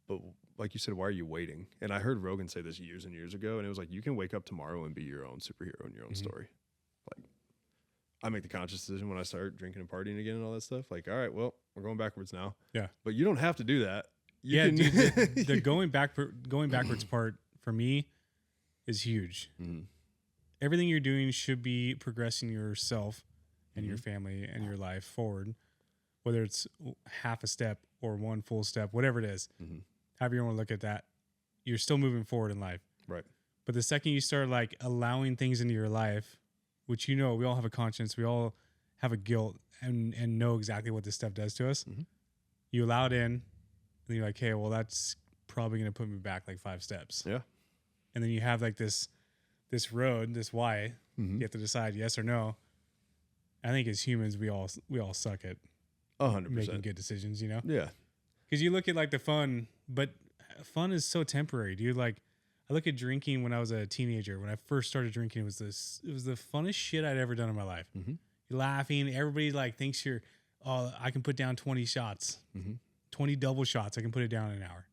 But like you said, why are you waiting? And I heard Rogan say this years and years ago, and it was like, you can wake up tomorrow and be your own superhero in your own story. Like, I make the conscious decision when I start drinking and partying again and all that stuff. Like, all right, well, we're going backwards now. Yeah. But you don't have to do that. You can dude, the going backwards part for me is huge. Everything you're doing should be progressing yourself and your family and your life forward, whether it's half a step or one full step, whatever it is. However you want to look at that, you're still moving forward in life. Right. But the second you start like allowing things into your life, which, you know, we all have a conscience, we all have a guilt and know exactly what this stuff does to us. You allow it in, and you're like, hey, well, that's probably going to put me back like 5 steps. Yeah. And then you have like this road, this why. You have to decide yes or no. I think as humans, we all suck at 100%. making good decisions, you know? Yeah. Because you look at like the fun, but fun is so temporary, dude. Like, I look at drinking when I was a teenager. When I first started drinking, it was the funnest shit I'd ever done in my life. You're laughing. Everybody like thinks you're, oh, I can put down 20 shots, 20 double shots. I can put it down in an hour.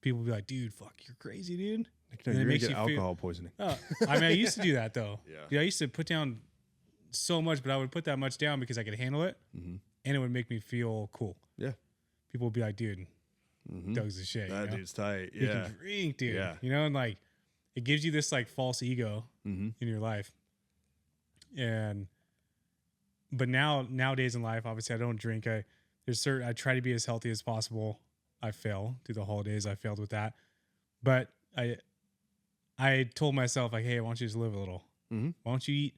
People will be like, dude, fuck, you're crazy, dude. No, you're going to get alcohol poisoning. Oh, I mean, I used to do that though. Yeah. Dude, I used to put down so much, but I would put that much down because I could handle it, and it would make me feel cool. Yeah. People would be like, dude, Doug's the shit. That you know? dude's tight. He Yeah. can drink, dude. Yeah. You know, and like it gives you this like false ego in your life. But nowadays in life, obviously I don't drink. I try to be as healthy as possible. I fail through the holidays. I failed with that. But I told myself like, hey, why don't you just live a little? Why don't you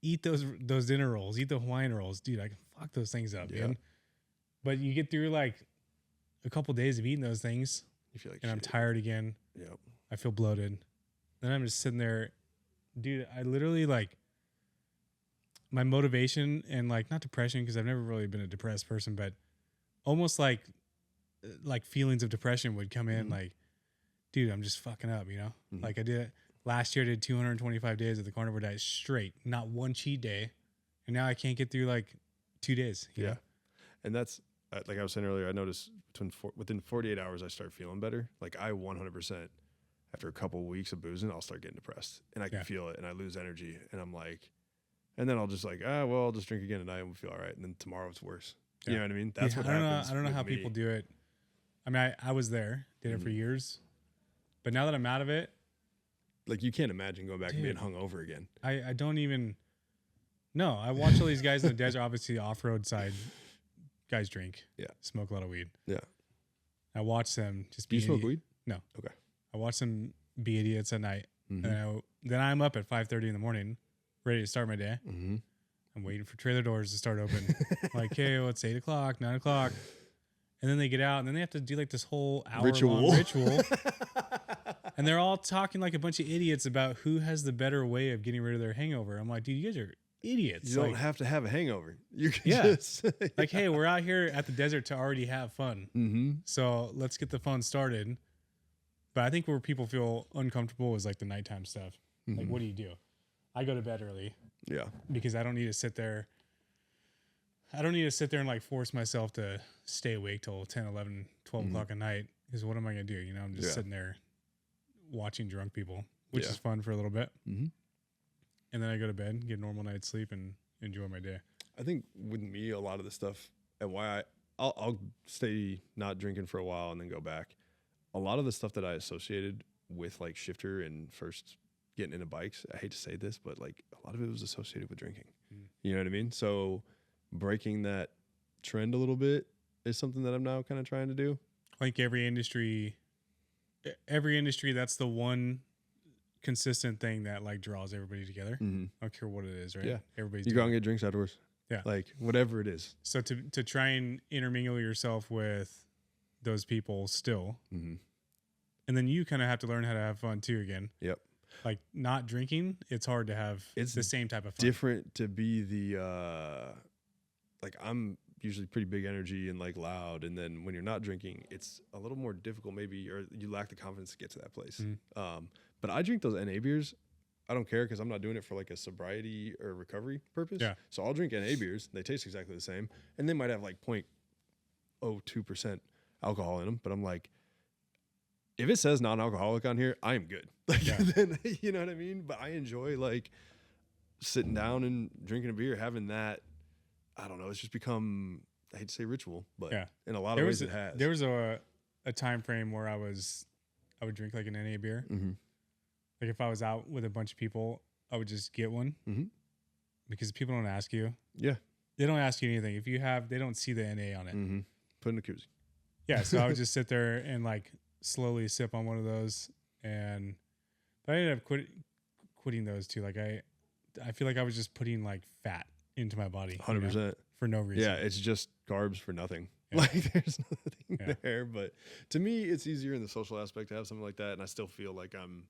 eat those dinner rolls, eat the Hawaiian rolls, dude? I can fuck those things up, dude. But you get through like a couple days of eating those things, You feel like and shit. I'm tired again. Yep. I feel bloated. Then I'm just sitting there, dude. I literally like my motivation and like not depression because I've never really been a depressed person, but almost like feelings of depression would come in. Like, dude, I'm just fucking up, you know. Like I did last year. I did 225 days of the carnivore diet straight, not one cheat day, and now I can't get through like 2 days. You know? And that's like I was saying earlier. I noticed within 48 hours, I start feeling better. Like I 100%. After a couple of weeks of boozing, I'll start getting depressed, and I can feel it, and I lose energy, and I'm like, and then I'll just like, well, I'll just drink again tonight and we'll feel all right, and then tomorrow it's worse. You know what I mean? That's what happens. I don't know how people do it. I mean, I was there, did it for years, but now that I'm out of it, like you can't imagine going back and being hungover again. I don't even. No, I watch all these guys in the desert. Obviously, off-road side guys drink, smoke a lot of weed. Yeah, I watch them just. Do you smoke weed? No. Okay. I watch them be idiots at night, and then I'm up at 5:30 in the morning, ready to start my day. I'm waiting for trailer doors to start open. Like, hey, well, it's 8 o'clock, 9 o'clock, and then they get out, and then they have to do like this whole hour-long ritual, and they're all talking like a bunch of idiots about who has the better way of getting rid of their hangover. I'm like, dude, you guys are idiots. You don't have to have a hangover. You can just like, hey, we're out here at the desert to already have fun. So let's get the fun started. But I think where people feel uncomfortable is like the nighttime stuff. Like, what do you do? I go to bed early. Yeah. Because I don't need to sit there. I don't need to sit there and like force myself to stay awake till 10, 11, 12 o'clock at night. Because what am I going to do? You know, I'm just sitting there watching drunk people, which is fun for a little bit. And then I go to bed, get a normal night's sleep, and enjoy my day. I think with me, a lot of the stuff and why I'll stay not drinking for a while and then go back. A lot of the stuff that I associated with like shifter and first getting into bikes, I hate to say this, but like a lot of it was associated with drinking. You know what I mean? So breaking that trend a little bit is something that I'm now kind of trying to do. I think every industry, that's the one consistent thing that like draws everybody together. I don't care what it is, right? Yeah. Everybody's you go out and get drinks outdoors. Yeah. Like whatever it is. So to try and intermingle yourself with those people still, and then you kind of have to learn how to have fun too again. Yep. Like not drinking, it's hard to have the same type of fun. Different to be the like I'm usually pretty big energy and like loud. And then when you're not drinking, it's a little more difficult maybe, or you lack the confidence to get to that place. But I drink those NA beers. I don't care because I'm not doing it for like a sobriety or recovery purpose. Yeah. So I'll drink NA beers. They taste exactly the same. And they might have like 0.02% alcohol in them. But I'm like, if it says non-alcoholic on here, I am good. Like, then, you know what I mean? But I enjoy like sitting down and drinking a beer, having that. I don't know. It's just become, I hate to say ritual, but in a lot of ways it has. There was a time frame where I would drink like an NA beer. Mm-hmm. Like if I was out with a bunch of people, I would just get one because people don't ask you. Yeah. They don't ask you anything. If you have, they don't see the NA on it. Mm-hmm. Put in a koozie. Yeah. So I would just sit there and like slowly sip on one of those. But I ended up quitting those too. Like I feel like I was just putting like fat into my body. 100%. For no reason. Yeah. It's just carbs for nothing. Yeah. Like there's nothing there. But to me, it's easier in the social aspect to have something like that. And I still feel like I'm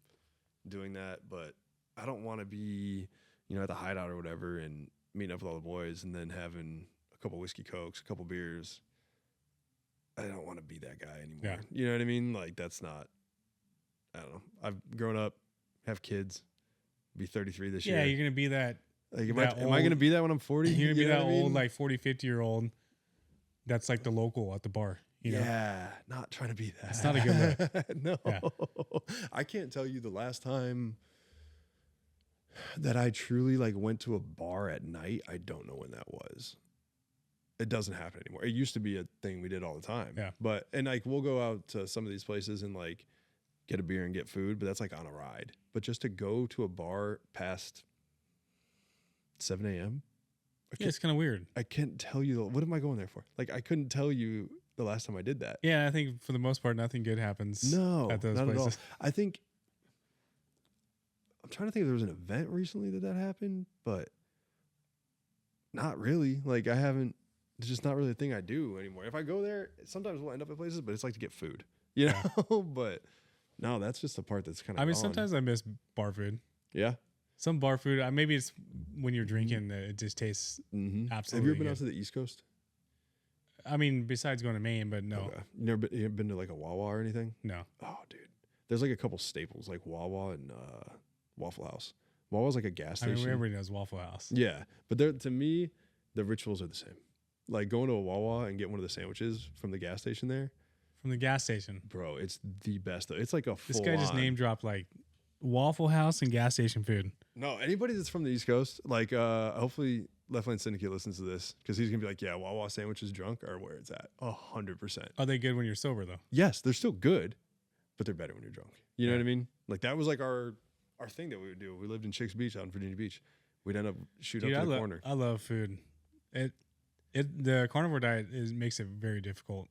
doing that, but I don't want to be, at the hideout or whatever and meeting up with all the boys and then having a couple whiskey cokes, a couple beers. I don't want to be that guy anymore. Yeah. You know what I mean? Like that's not, I don't know. I've grown up, have kids, be 33 this year. Yeah, you're going to be that. Like, am I going to be that when I'm 40? You're going to be that old, like 40, 50-year-old. That's like the local at the bar. Yeah, not trying to be that. It's not a good look. No. Yeah. I can't tell you the last time that I truly like went to a bar at night. I don't know when that was. It doesn't happen anymore. It used to be a thing we did all the time. Yeah. And like we'll go out to some of these places and like get a beer and get food, but that's like on a ride. But just to go to a bar past 7 a.m. Yeah, it's kind of weird. I can't tell you what am I going there for? Like I couldn't tell you the last time I did that. Yeah, I think for the most part, nothing good happens. At those not places. At all. I think I'm trying to think if there was an event recently that happened, but not really. Like it's just not really a thing I do anymore. If I go there, sometimes we'll end up at places, but it's like to get food, But no, that's just the part that's kind of. I mean, sometimes I miss bar food. Yeah. Some bar food. Maybe it's when you're drinking that it just tastes absolutely. Have you ever been out to the East Coast? I mean, besides going to Maine, but no. Okay. You ever been to like a Wawa or anything? No. Oh, dude. There's like a couple staples like Wawa and Waffle House. Wawa's like a gas station. I mean, everybody knows Waffle House. Yeah. But to me, the rituals are the same. Like going to a Wawa and get one of the sandwiches from the gas station there. From the gas station. Bro, it's the best though. It's like a full This guy just name dropped like Waffle House and gas station food. No, anybody that's from the East Coast, like hopefully Left Lane Syndicate listens to this because he's gonna be like, yeah, Wawa sandwiches drunk are where it's at. 100%. Are they good when you're sober though? Yes, they're still good, but they're better when you're drunk. You know what I mean? Like that was like our thing that we would do. We lived in Chicks Beach out in Virginia Beach. We'd end up shooting up to the corner. I love food. The carnivore diet makes it very difficult.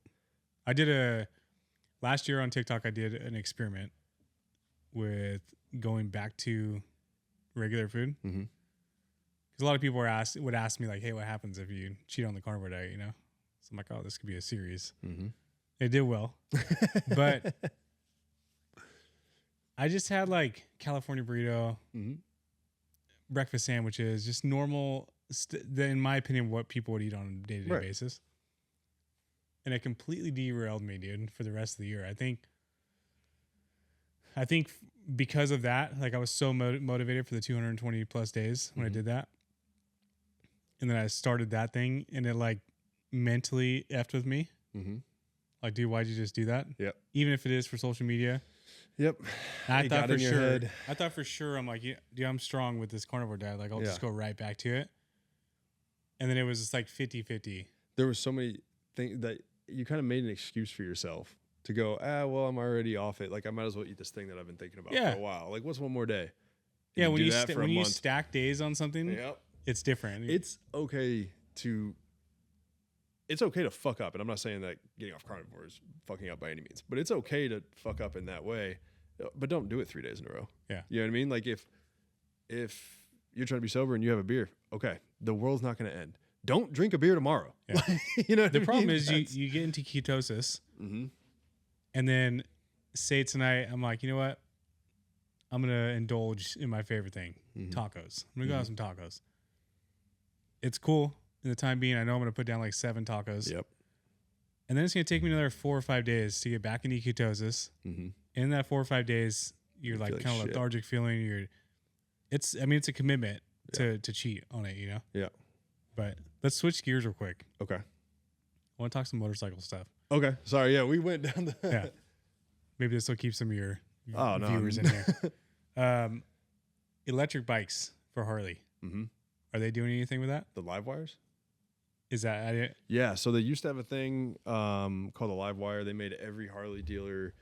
Last year on TikTok, I did an experiment with going back to regular food. Mm-hmm. Because a lot of people would ask me like, hey, what happens if you cheat on the carnivore diet, So I'm like, oh, this could be a series. Mm-hmm. It did well. But I just had like California burrito, breakfast sandwiches, just normal, in my opinion, what people would eat on a day-to-day basis. And it completely derailed me, dude, for the rest of the year. I think because of that, like I was so motivated for the 220 plus days when I did that. And then I started that thing and it like mentally effed with me. Mm-hmm. Like, dude, why'd you just do that? Yep. Even if it is for social media. Yep. I thought for sure, I'm like, yeah, dude, I'm strong with this carnivore diet. Like, I'll just go right back to it. And then it was just like 50-50. There were so many things that you kind of made an excuse for yourself to go, well, I'm already off it. Like, I might as well eat this thing that I've been thinking about for a while. Like, what's one more day? Yeah, when you stack days on something, it's different. It's okay to fuck up. And I'm not saying that getting off carnivore is fucking up by any means, but it's okay to fuck up in that way. But don't do it 3 days in a row. Yeah. You know what I mean? Like, if you're trying to be sober and you have a beer, okay, the world's not going to end. Don't drink a beer tomorrow. Yeah. You know the problem is you get into ketosis, and then say tonight, I'm like, you know what? I'm going to indulge in my favorite thing, tacos. I'm going to go have some tacos. It's cool. in the time being. I know I'm going to put down like 7 tacos. Yep. And then it's going to take me another 4 or 5 days to get back into ketosis. In that 4 or 5 days, you're like kind of lethargic feeling. It's a commitment to cheat on it, you know? Yeah. But let's switch gears real quick. Okay. I want to talk some motorcycle stuff. Okay. Sorry. Yeah, we went down the. Yeah. Maybe this will keep some of your viewers in here. Electric bikes for Harley. Are they doing anything with that? The live wires? Is that it? Yeah. So they used to have a thing called a live wire. They made every Harley dealer,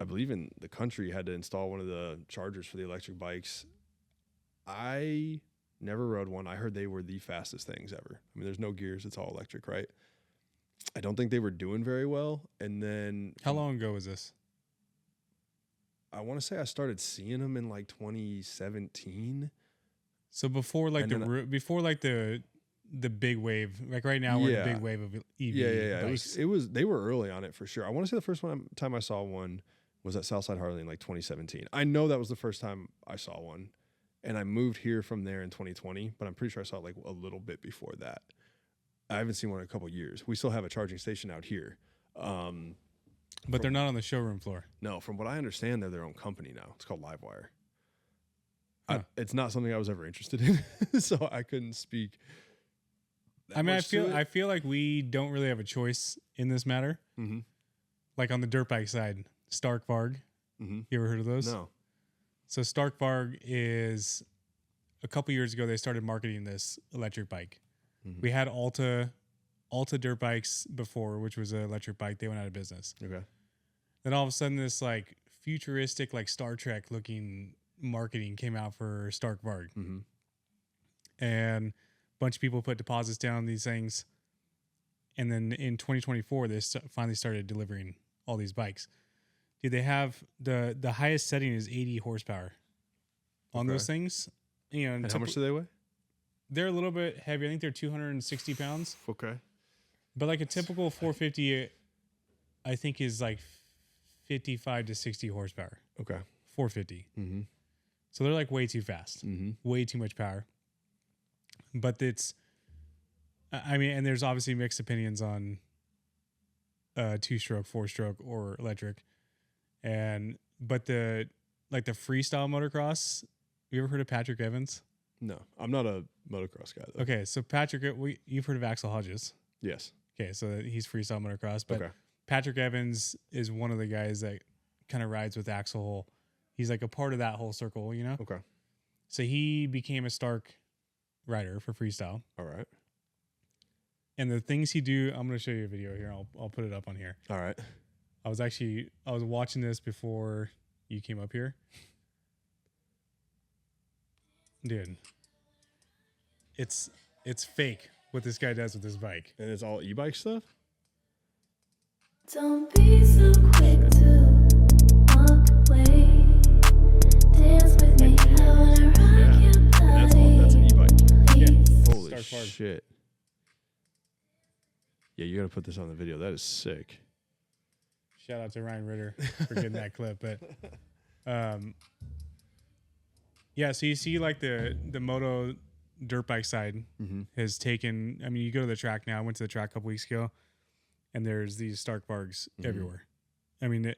I believe in the country, had to install one of the chargers for the electric bikes. I never rode one. I heard they were the fastest things ever. I mean, there's no gears. It's all electric, right? I don't think they were doing very well. And then... How long ago was this? I want to say I started seeing them in like 2017. So before like the big wave, like right now we're in a big wave of EV bikes. It was they were early on it for sure. I want to say the first time I saw one was at Southside Harley in like 2017. I know that was the first time I saw one, and I moved here from there in 2020. But I'm pretty sure I saw it like a little bit before that. I haven't seen one in a couple of years. We still have a charging station out here. But they're not on the showroom floor. No, from what I understand, they're their own company now. It's called Livewire. Huh. It's not something I was ever interested in, so I couldn't speak. I feel like we don't really have a choice in this matter. Like on the dirt bike side, Stark Varg. You ever heard of those? No. So Stark Varg is a couple years ago. They started marketing this electric bike. We had Alta dirt bikes before, which was an electric bike. They went out of business. Okay. Then all of a sudden, this like futuristic, like Star Trek looking marketing came out for Stark Varg, and a bunch of people put deposits down on these things. And then in 2024, they finally started delivering all these bikes. Dude, they have the highest setting is 80 horsepower on those things. You know, and how much do they weigh? They're a little bit heavy. I think they're 260 pounds. Okay. But like a typical 450, I think is like 55 to 60 horsepower. Okay. 450. So they're like way too fast. Way too much power. But it's, I mean, and there's obviously mixed opinions on 2-stroke, 4-stroke, or electric. But the freestyle motocross, you ever heard of Patrick Evans? No, I'm not a motocross guy though. Okay, so Patrick, you've heard of Axel Hodges? Yes. Okay, so he's freestyle motocross, but Patrick Evans is one of the guys that kind of rides with Axel. He's like a part of that whole circle, you know? Okay. So he became a Stark rider for freestyle. All right. And the things he do, I'm going to show you a video here. I'll put it up on here. All right. I was watching this before you came up here. Dude, it's fake what this guy does with his bike. And it's all e-bike stuff? Don't be so quick to walk away. Dance with me, I wanna rock your body. That's an e-bike. Yeah. Holy shit. Yeah, you got to put this on the video. That is sick. Shout out to Ryan Ritter for getting that clip. But yeah, so you see like the moto dirt bike side has taken, I mean, you go to the track now. I went to the track a couple weeks ago, and there's these Stark Vargs everywhere. I mean,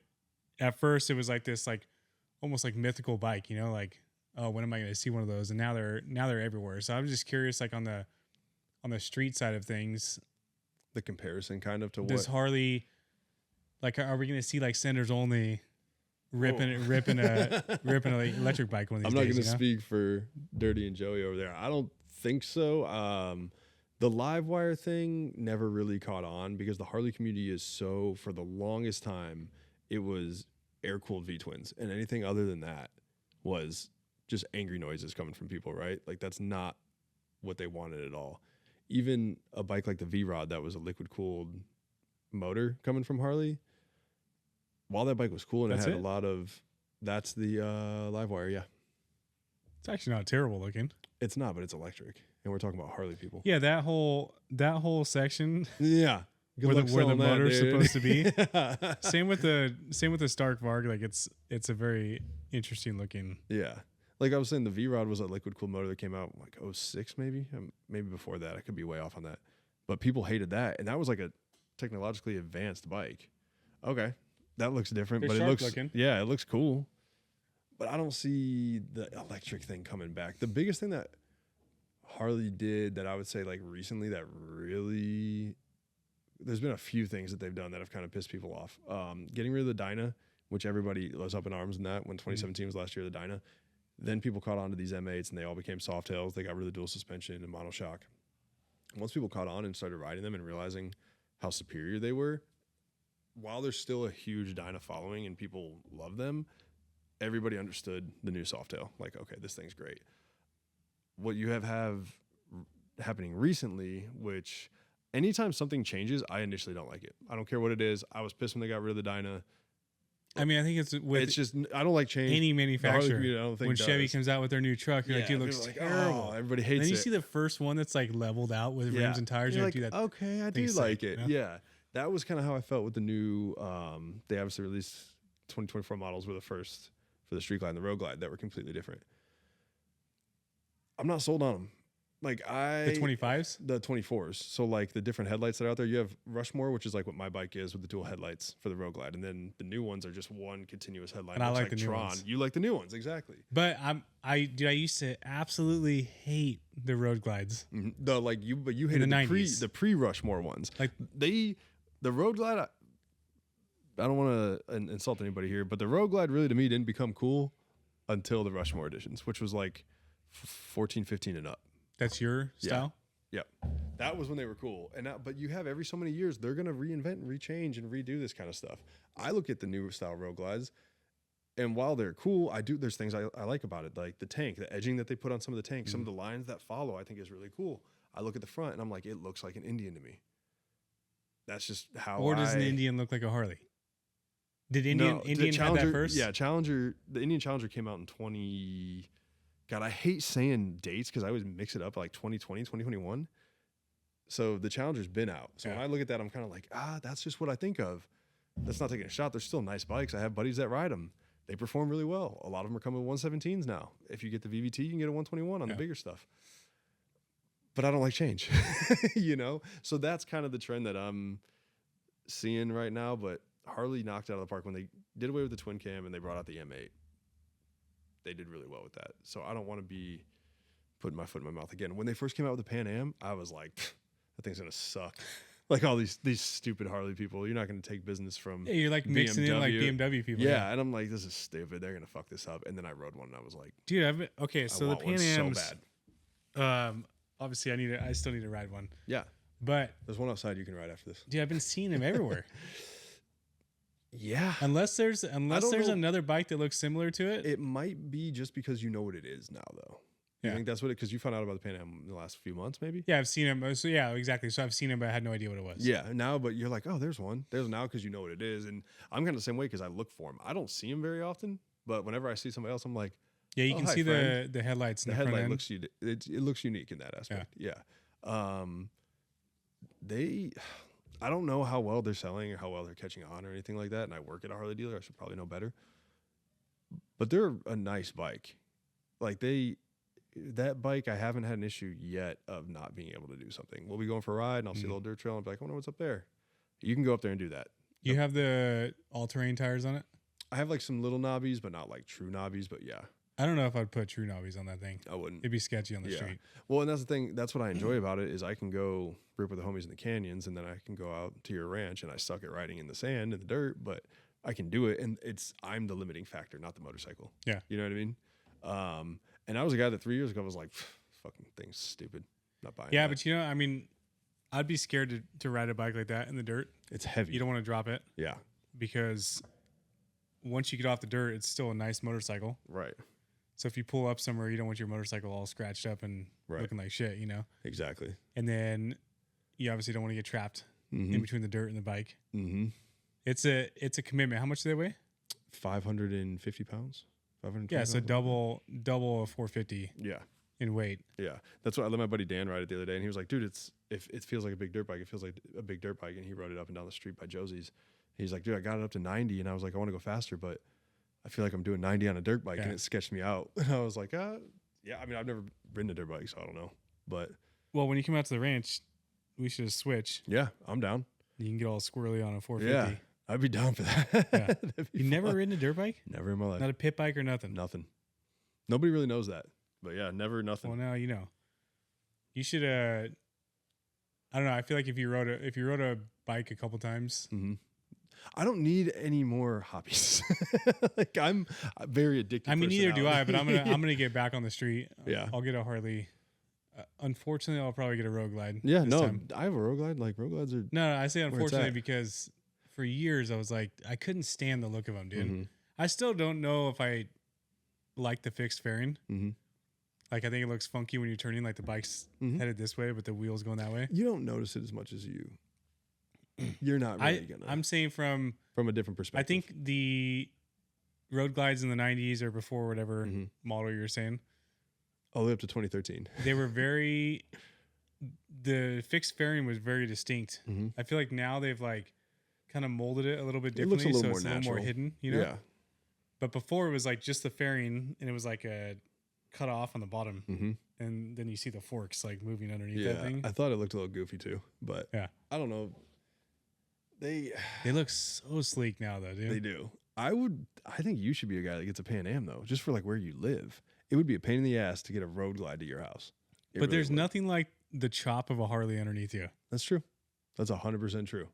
at first it was like this, like almost like mythical bike, you know, like, oh, when am I going to see one of those? And now they're everywhere. So I'm just curious, like on the street side of things, the comparison kind of to what? Does Harley, like, are we going to see like Senders Only ripping a electric bike one of these days? I'm not going to speak for Dirty and Joey over there. I don't think so. The live wire thing never really caught on because the Harley community is so, for the longest time, it was air-cooled V-twins. And anything other than that was just angry noises coming from people, right? Like, that's not what they wanted at all. Even a bike like the V-Rod that was a liquid-cooled motor coming from Harley, while that bike was cool and it had a lot of... That's the live wire, yeah. It's actually not terrible looking. It's not, but it's electric. And we're talking about Harley people. Yeah, that whole section. Yeah. Where the motor's supposed to be. Same with the Stark Varg. Like it's a very interesting looking. Yeah. Like I was saying, the V-Rod was a liquid cooled motor that came out like '06 maybe, maybe before that. I could be way off on that, but people hated that, and that was like a technologically advanced bike. Okay, that looks different, They're but it sharp looks looking. yeah, it looks cool. But I don't see the electric thing coming back. The biggest thing that Harley did that I would say like recently that really, there's been a few things that they've done that have kind of pissed people off. Getting rid of the Dyna, which everybody was up in arms in that when 2017 was last year, the Dyna. Then people caught on to these M8s and they all became soft tails. They got rid of the dual suspension and monoshock. Once people caught on and started riding them and realizing how superior they were, while there's still a huge Dyna following and people love them, everybody understood the new Softail. Like, okay, this thing's great. What you have happening recently, which anytime something changes, I initially don't like it. I don't care what it is. I was pissed when they got rid of the Dyna. I mean, I think It's just, I don't like change. any manufacturer. I don't think When does. Chevy comes out with their new truck, you're like, dude, it looks like, terrible. Oh, everybody And hates then you it. see the first one that's like leveled out with rims and tires. You're You're like, dude, that okay, I do thing's like sick, it. you know? Yeah. That was kind of how I felt with the new, they obviously released 2024 models were the first for the Street Glide and the Road Glide that were completely different. I'm not sold on them. Like the 25s. The 24s. So like the different headlights that are out there, you have Rushmore, which is like what my bike is with the dual headlights for the Road Glide. And then the new ones are just one continuous headlight. And I looks like the new Tron. ones. You like the new ones. Exactly. But I used to absolutely hate the road glides. Mm-hmm. But you In hated the the 90s. pre Rushmore ones. Like The Road Glide, I don't want to insult anybody here, but the Road Glide really to me didn't become cool until the Rushmore editions, which was like 14, 15 and up. that's your style. Yep. That was when they were cool. And now, but you have every so many years, they're going to reinvent and rechange and redo this kind of stuff. I look at the newer style Road Glides, and while they're cool, there's things I like about it. Like the tank, the edging that they put on some of the tanks, some of the lines that follow, I think is really cool. I look at the front and I'm like, it looks like an Indian to me. That's just how Or does an Indian look like a Harley? Did Indian have that first? Yeah, Challenger. The Indian Challenger came out in 20. God, I hate saying dates because I always mix it up like 2020, 2021. So the Challenger's been out. So when I look at that, I'm kind of like, that's just what I think of. That's not taking a shot. They're still nice bikes. I have buddies that ride them. They perform really well. A lot of them are coming with 117s now. If you get the VVT, you can get a 121 on the bigger stuff. But I don't like change, you know? So that's kind of the trend that I'm seeing right now. But Harley knocked it out of the park when they did away with the twin cam and they brought out the M8. They did really well with that. So I don't want to be putting my foot in my mouth again. When they first came out with the Pan Am, I was like, that thing's going to suck. Like all these stupid Harley people, you're not going to take business from Yeah, you're like mixing in like BMW people. Yeah, and I'm like, this is stupid. They're going to fuck this up. And then I rode one and I was like, dude, so the Pan Am's so bad. Obviously I still need to ride one. Yeah. But There's one outside you can ride after this. dude, I've been seeing them everywhere. Yeah. Unless there's know. another bike that looks similar to it. It might be just because you know what it is now, though. You think that's what it, because you found out about the Pan Am in the last few months, maybe? Yeah, I've seen him. So yeah, exactly. So I've seen him, but I had no idea what it was. Yeah, now, but you're like, oh, there's one. There's now because you know what it is. And I'm kind of the same way because I look for them. I don't see them very often, but whenever I see somebody else, I'm like, Yeah, you can hi, see friend. the headlights. In The the front headlight end. looks it looks unique in that aspect. Yeah. I don't know how well they're selling or how well they're catching on or anything like that. And I work at a Harley dealer. I should probably know better. But they're a nice bike. Like that bike, I haven't had an issue yet of not being able to do something. We'll be going for a ride and I'll see a little dirt trail and be like, I wonder what's up there. You can go up there and do that. You have the all-terrain tires on it? I have like some little knobbies, but not like true knobbies. But yeah, I don't know if I'd put true knobbies on that thing. I wouldn't. It'd be sketchy on the street. Well, and that's the thing. That's what I enjoy about it is I can go rip with the homies in the canyons, and then I can go out to your ranch, and I suck at riding in the sand and the dirt, but I can do it. And I'm the limiting factor, not the motorcycle. Yeah, you know what I mean. And I was a guy that 3 years ago was like, fucking thing's stupid. Not buying. Yeah, that. but I mean, I'd be scared to ride a bike like that in the dirt. It's heavy. You don't want to drop it. Yeah. Because once you get off the dirt, it's still a nice motorcycle. Right. So if you pull up somewhere, you don't want your motorcycle all scratched up and looking like shit, Exactly. And then you obviously don't want to get trapped in between the dirt and the bike. Mm-hmm. It's a commitment. How much do they weigh? 550 pounds. 520 Yeah, so pounds? double a 450 Yeah. in weight. Yeah, that's what I let my buddy Dan ride it the other day, and he was like, "Dude, it feels like a big dirt bike. It feels like a big dirt bike." And he rode it up and down the street by Josie's. He's like, "Dude, I got it up to 90," and I was like, "I want to go faster, but I feel like I'm doing 90 on a dirt bike, Yeah. and it sketched me out. And I was like, yeah. I mean, I've never ridden a dirt bike, so I don't know. But Well, when you come out to the ranch, we should just switch. yeah, I'm down. You can get all squirrely on a 450. Yeah, I'd be down for that. Yeah. That'd be You never fun. ridden a dirt bike? Never in my life. Not a pit bike or nothing? Nothing. Nobody really knows that. But yeah, never nothing. Well, now you know. You should. I don't know. I feel like if you rode a bike a couple times, I don't need any more hobbies. Like I'm very addicted. I mean, neither do I. But I'm personality. gonna get back on the street. Yeah. I'll get a Harley. Unfortunately, I'll probably get a Road Glide. Yeah, this no, time. I have a road glide. Like road glides are. No, I say it's unfortunately at. because for years I was like, I couldn't stand the look of them, dude. Mhm. I still don't know if I like the fixed fairing. Mhm. Like I think it looks funky when you're turning, like the bike's Mhm. headed this way, but the wheels going that way. You don't notice it as much as you. You're not really gonna. I'm saying from from a different perspective. I think the Road Glides in the 90s or before whatever Mhm. model you're saying, all the way up to 2013. they were very. The fixed fairing was very distinct. Mhm. I feel like now they've like kind of molded it a little bit It looks a differently, little so more it's a little more natural. hidden. You know. Yeah. But before it was like just the fairing, and it was like a cut off on the bottom, Mm-hmm. and then you see the forks like moving underneath Yeah. that thing. I thought it looked a little goofy too, but Yeah. I don't know. They They look so sleek now, though, dude. they do. I think you should be a guy that gets a Pan Am though, just for like where you live. It would be a pain in the ass to get a road glide to your house. It But really there's would. nothing like the chop of a Harley underneath you. That's true. That's 100% true.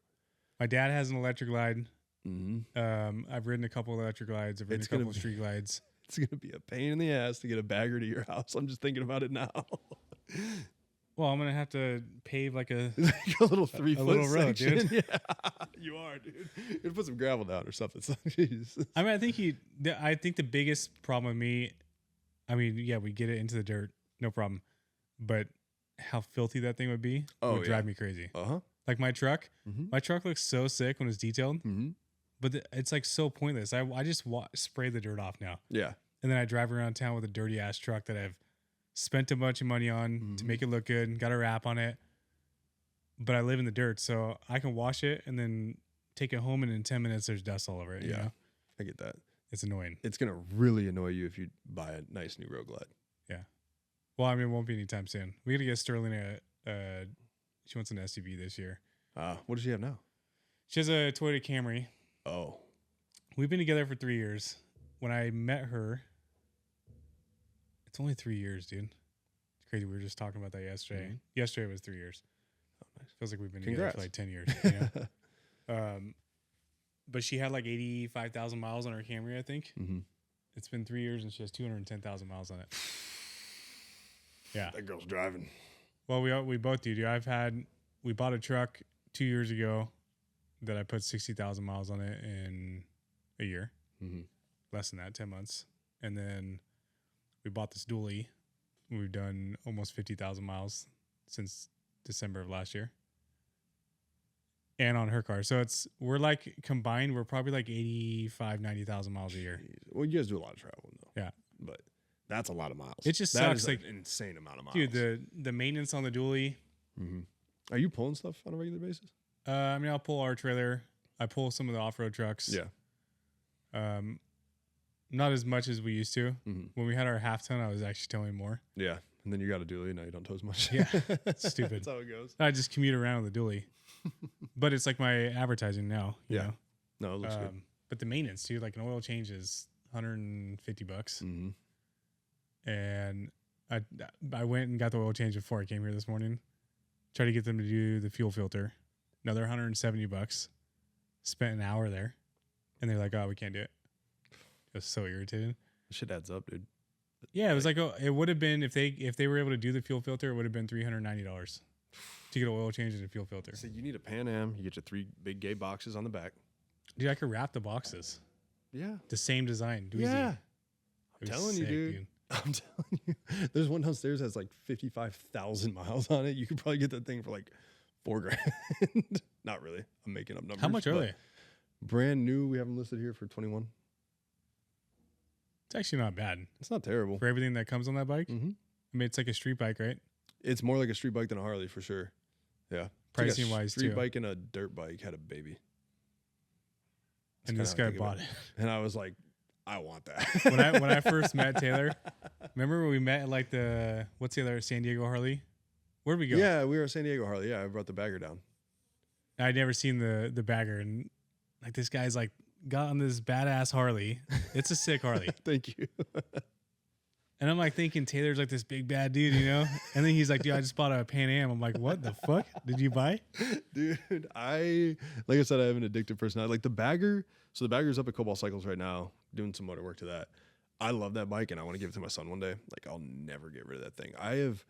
My dad has an electric glide. Mm-hmm. I've ridden a couple of electric glides. I've ridden It's a couple gonna of be- street glides. It's gonna be a pain in the ass to get a bagger to your house. I'm just thinking about it now. Well, I'm gonna have to pave like a. Like a little 3-foot little road, section. dude. Yeah, you are, dude. You gotta put some gravel down or something. Jeez. I mean, I think the biggest problem with me. I mean, yeah, we get it into the dirt, no problem. But how filthy that thing would be would drive me crazy. Uh-huh. Like my truck, Mhm. my truck looks so sick when it's detailed, Mm-hmm. but it's like so pointless. I just spray the dirt off now, Yeah. and then I drive around town with a dirty ass truck that I've spent a bunch of money on to Mhm. make it look good, got a wrap on it. But I live in the dirt, so I can wash it and then take it home, and in 10 minutes there's dust all over it. You Yeah. know? I get that. It's annoying. It's gonna really annoy you if you buy a nice new road glide. Well, I mean, it won't be anytime soon. We gotta get Sterling she wants an SUV this year. What does she have now? She has a Toyota Camry. Oh. We've been together for 3 years. When I met her, it's only 3 years, dude. It's crazy. We were just talking about that yesterday. Mhm. Yesterday was 3 years. Oh, nice. Feels like we've been Congrats. together for like 10 years. You know? But she had like 85,000 miles on her Camry, I think. Mm-hmm. It's been 3 years and she has 210,000 miles on it. Yeah. That girl's driving. Well, we both do. We bought a truck 2 years ago that I put 60,000 miles on it in a year. Mm-hmm. Less than that, 10 months. And then we bought this dually. We've done almost 50,000 miles since December of last year. And on her car. So we're like combined, we're probably like 85, 90,000 miles a year. Jeez. Well, you guys do a lot of traveling though. Yeah. But that's a lot of miles. It just That sucks, is like- an insane amount of miles. Dude, the maintenance on the dually, Mm-hmm. Are you pulling stuff on a regular basis? I mean, I'll pull our trailer. I pull some of the off-road trucks. Yeah. Not as much as we used to. Mm-hmm. When we had our half ton, I was actually towing more. Yeah. And then you got a dually. Now you don't tow as much. Yeah. It's stupid. That's how it goes. I just commute around with the dually. But it's like my advertising now. You Yeah. know? No, it looks good. But the maintenance, dude, like an oil change is $150. Mm-hmm. And I went and got the oil change before I came here this morning. Tried to get them to do the fuel filter. Another $170. Spent an hour there. And they're like, oh, we can't do it. I was so irritated. Shit adds up, dude. Yeah, it was like, oh, it would have been, if they were able to do the fuel filter, it would have been $390 to get an oil change and a fuel filter. So you need a Pan Am. You get your 3 big gay boxes on the back. Dude, I could wrap the boxes. Yeah. The same design. Dweezy. Yeah. It I'm was telling you, sick, dude. I'm telling you. There's one downstairs that's like 55,000 miles on it. You could probably get that thing for like $4,000. Not really. I'm making up numbers. How much are but they? Brand new. We have them listed here for 21. It's actually not bad It's not terrible. for everything that comes on that bike. Mm-hmm. I mean, it's like a street bike, right? It's more like a street bike than a Harley for sure. Yeah. Pricing wise, street too. bike and a dirt bike had a baby. That's And kinda this how I guy think about bought it. And I was like, I want that. when I first met Taylor, remember when we met at like what's the other San Diego Harley? Where'd we go? Yeah, we were at San Diego Harley. Yeah, I brought the bagger down. I'd never seen the bagger, and like this guy's like got on this badass Harley. It's a sick Harley. Thank you. And I'm like thinking Taylor's like this big bad dude, you know? And then he's like, dude, I just bought a Pan Am. I'm like, what the fuck did you buy? Dude, like I said, I have an addictive personality. Like the bagger. So the bagger's up at Cobalt Cycles right now, doing some motor work to that. I love that bike and I want to give it to my son one day. Like I'll never get rid of that thing. I have,